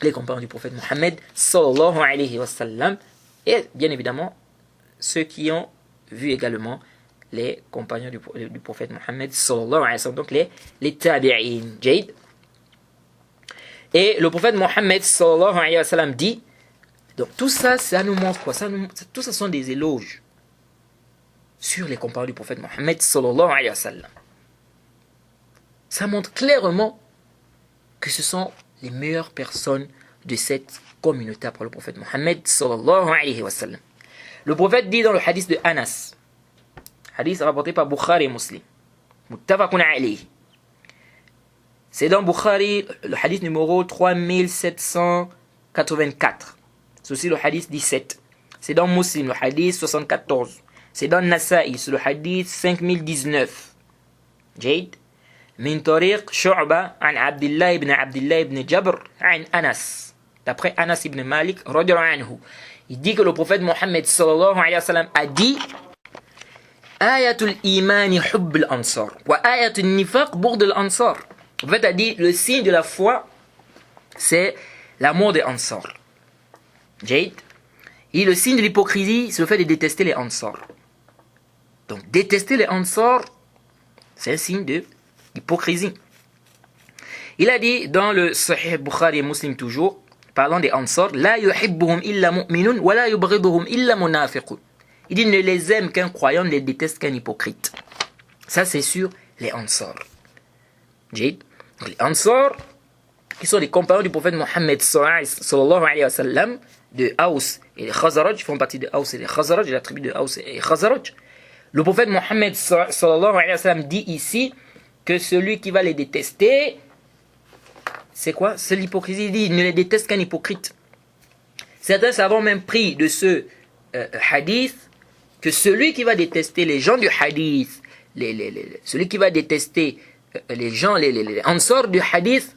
les compagnons du prophète Mohammed sallallahu alayhi wa sallam et bien évidemment ceux qui ont vu également les compagnons du prophète Mohammed sallallahu alayhi wa sallam, donc les tabi'in. Jayd. Et le prophète Mohammed sallallahu alayhi wa sallam dit, donc tout ça, ça nous montre quoi? Tout ça sont des éloges sur les compagnons du prophète Mohammed sallallahu alayhi wa sallam. Ça montre clairement que ce sont les meilleures personnes de cette communauté après le prophète Mohammed sallallahu alayhi wa sallam. Le prophète dit dans le hadith de Anas, hadith rapporté par Bukhari et Muslim, muttafaqun alayhi. C'est dans Bukhari, le hadith numéro 3784. C'est aussi le hadith 17. C'est dans Muslim, le hadith 74. C'est dans Nasa'i, c'est le hadith 5019. Jayd. من طريق شعبة عن عبد الله بن جبر عن أنس. D'après Anas ibn Malik, radiyallahu anhu, il dit que le prophète Mohammed sallallahu alayhi wa sallam a dit Ayatul imani hubb al-ansar wa ayatul nifaq bourd al-ansar. En fait, il a dit le signe de la foi, c'est l'amour des ansar. Jayd. Et le signe de l'hypocrisie, c'est le fait de détester les ansar. Donc, détester les ansar, c'est un signe de hypocrisie. Il a dit dans le Sahih Bukhari et Muslim toujours, parlant des ansar, la yuhibbuhum illa mu'minun wa la yubghiduhum illa munafiqun. Il dit ne les aime qu'un croyant, ne les déteste qu'un hypocrite. Ça c'est sur les ansar. Jayd. Les ansar, qui sont les compagnons du prophète Mohammed sallallahu alayhi wa sallam, de Aws et les Khazaraj, font partie de Aws et les Khazaraj, la tribu de Aws et les Khazaraj. Le prophète Mohammed sallallahu alayhi wa sallam dit ici que celui qui va les détester, c'est quoi? C'est l'hypocrisie. Il dit il ne les déteste qu'un hypocrite. Certains savants même pris de ce hadith que celui qui va détester les gens du hadith, celui qui va détester les gens, les ansar du hadith,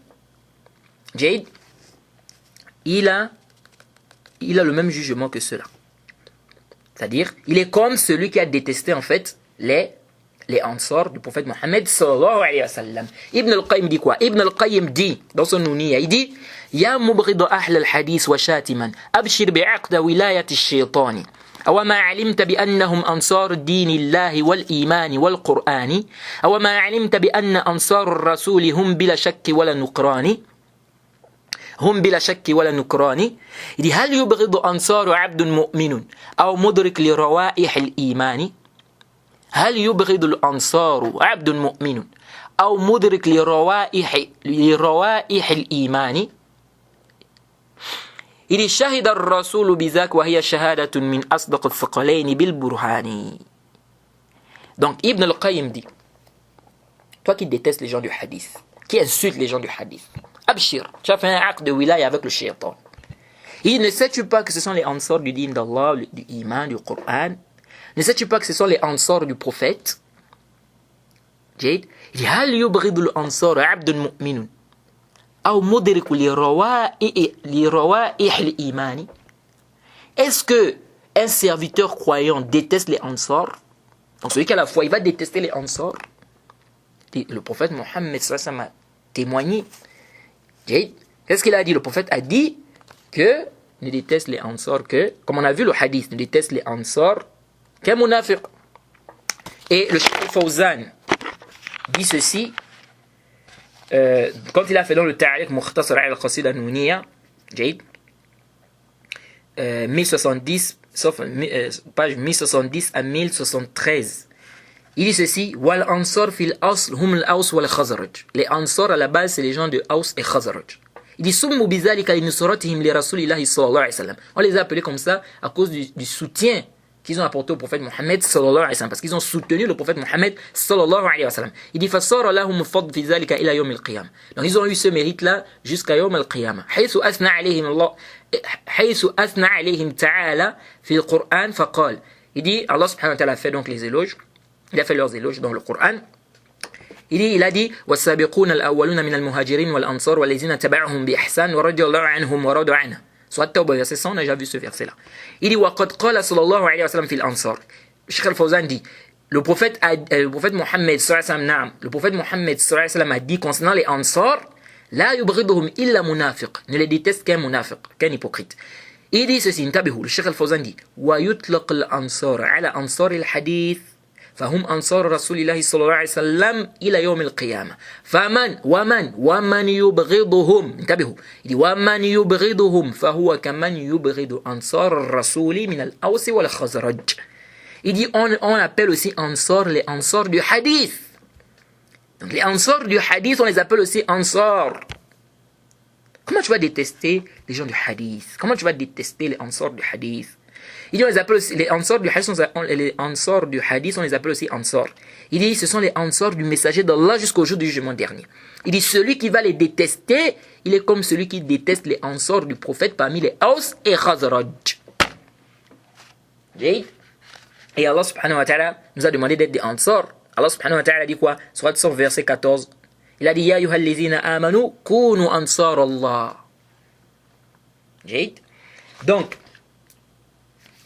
Jayd, il a le même jugement que ceux-là. C'est-à-dire, il est comme celui qui a détesté en fait les ansar du prophète Mohammed sallallahu alayhi wa sallam. Ibn al-Qayyim dit quoi? Ibn al-Qayyim dit dans son Nouniya, il dit Ya mubghid ahl al-hadith wa shatiman abshir bi'aqda wilayat ash-shaytan. أوما علمت بأنهم أنصار دين الله والإيمان والقرآن أوما علمت بأن أنصار الرسول هم بلا شك ولا نكران هل يبغض أنصار عبد مؤمن أو مدرك لروائح الإيمان هل يبغض الأنصار عبد مؤمن أو مدرك لروائح الإيمان إذ شهد الرسول بذاك وهي شهادة من أصدق الثقلين بالبرهان. Donc Ibn al-Qayyim dit, toi qui détestes les gens du hadith, qui insultes les gens du hadith, Abshir, tu as fait un acte de wilaya avec le shaitan. Il ne sais-tu pas que ce sont les ansars du din d'Allah, du iman, du Coran? Ne sais-tu pas que ce sont les ansars du prophète? Jayd, il dit, هل يبغض الأنصار عبد مؤمن أو مدرك لروائح الإيمان. Est-ce que un serviteur croyant déteste les ansar? Donc celui qui a la foi, il va détester les ansar. Le prophète Mohammed sallallahu alayhi wa sallam a témoigné. Qu'est-ce qu'il a dit? Le prophète a dit que ne déteste les ansar que, comme on a vu le hadith, ne déteste les ansar qu'un munafiq. Et le Cheikh Fawzan dit ceci quand il a fait dans le Ta'liq Mukhtasar al-Qasida Nouniya, 1070, page 1070 à 1073. Il dit ceci, Wal Ansar fil asl hum al-Aws wal Khazraj. Les Ansar à la base c'est les gens de Aws et Khazraj. Il dit Summu bizalika li nusratihim li rasulillahi sallallahu alayhi wa sallam. On les a appelés comme ça à cause du soutien qu'ils ont apporté au prophète Mohammed sallallahu alayhi wa sallam, parce qu'ils ont soutenu le prophète Mohammed sallallahu alayhi wa sallam. Il dit fasara lahum fadl fi zalika ila yawm al-qiyamah. Donc ils ont eu ce mérite là jusqu'à yawm al-qiyamah. Haythu asna alayhim Allah, haythu asna alayhim ta'ala fi al-Qur'an faqal. Il dit Allah subhanahu wa ta'ala fait donc les éloges. Il a fait leurs éloges dans le Coran. Il a dit was-sabiquna al-awwaluna min al-muhajirin wal-ansar wal-lazina taba'ahum bi ihsan wa radiyallahu anhum wa radu anhu. Soit Tawbah, verset 100, on a déjà vu ce verset-là. Il dit وَقَدْ قَالَ صَلَى اللَّهُ عَلَيْهِ وَسَلَّمَ فِي الْأَنصَارِ. Cheikh Al-Fawzan dit, le prophète Mohammed sallallahu alayhi wa sallam a dit concernant les Ansar, لَا يُبْغِضُهُمْ إِلَّا مُنَافِقٌ, ne les déteste qu'un munafiq, qu'un hypocrite. Il dit ceci, intabihu, le Cheikh Al-Fawzan dit وَيُطْلَقُ الْأَنصَارَ عَلَى أَنصَارِ الْحَدِيثِ فهم أنصار رسول الله صلى الله عليه وسلم إلى يوم القيامة ومن يبغضهم انتبهوا ومن يبغضهم فهو كمن يبغض أنصار الرسول من الأوس والخزرج. Il dit on appelle aussi Ansar les Ansar du hadith. Donc les Ansar du hadith on les appelle aussi Ansar. Comment tu vas détester les gens du hadith? Comment tu vas détester les Ansar du hadith? Il dit on les appelle aussi, les Ansar du hadith, les Ansar du hadith, on les appelle aussi Ansar. Il dit ce sont les Ansar du messager d'Allah jusqu'au jour du jugement dernier. Il dit celui qui va les détester, il est comme celui qui déteste les Ansar du prophète parmi les Aus et Khazraj. Et Allah subhanahu wa ta'ala nous a demandé d'être des Ansar. Allah subhanahu wa ta'ala dit quoi? Surat 100 verset 14. Il a dit Ya ayyuhallazina amanu kunu ansar Allah. Donc,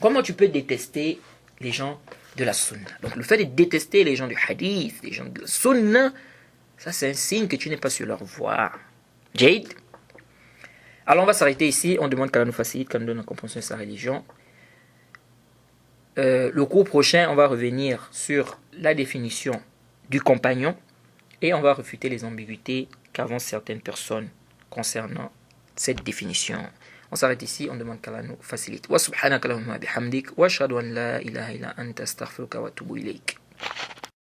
comment tu peux détester les gens de la sunna? Donc le fait de détester les gens du hadith, les gens de la sunna, ça c'est un signe que tu n'es pas sur leur voie. Jade. Alors on va s'arrêter ici, on demande qu'Allah nous facilite, qu'Allah nous donne la compréhension de sa religion. Le cours prochain, on va revenir sur la définition du compagnon et on va refuter les ambiguïtés qu'avancent certaines personnes concernant cette définition. On s'arrête ici, on demande qu'Allah nous facilite. Wa subhanaka Allahumma bihamdik wa ashhadu an la ilaha illa anta astaghfiruka wa atubu ilayk.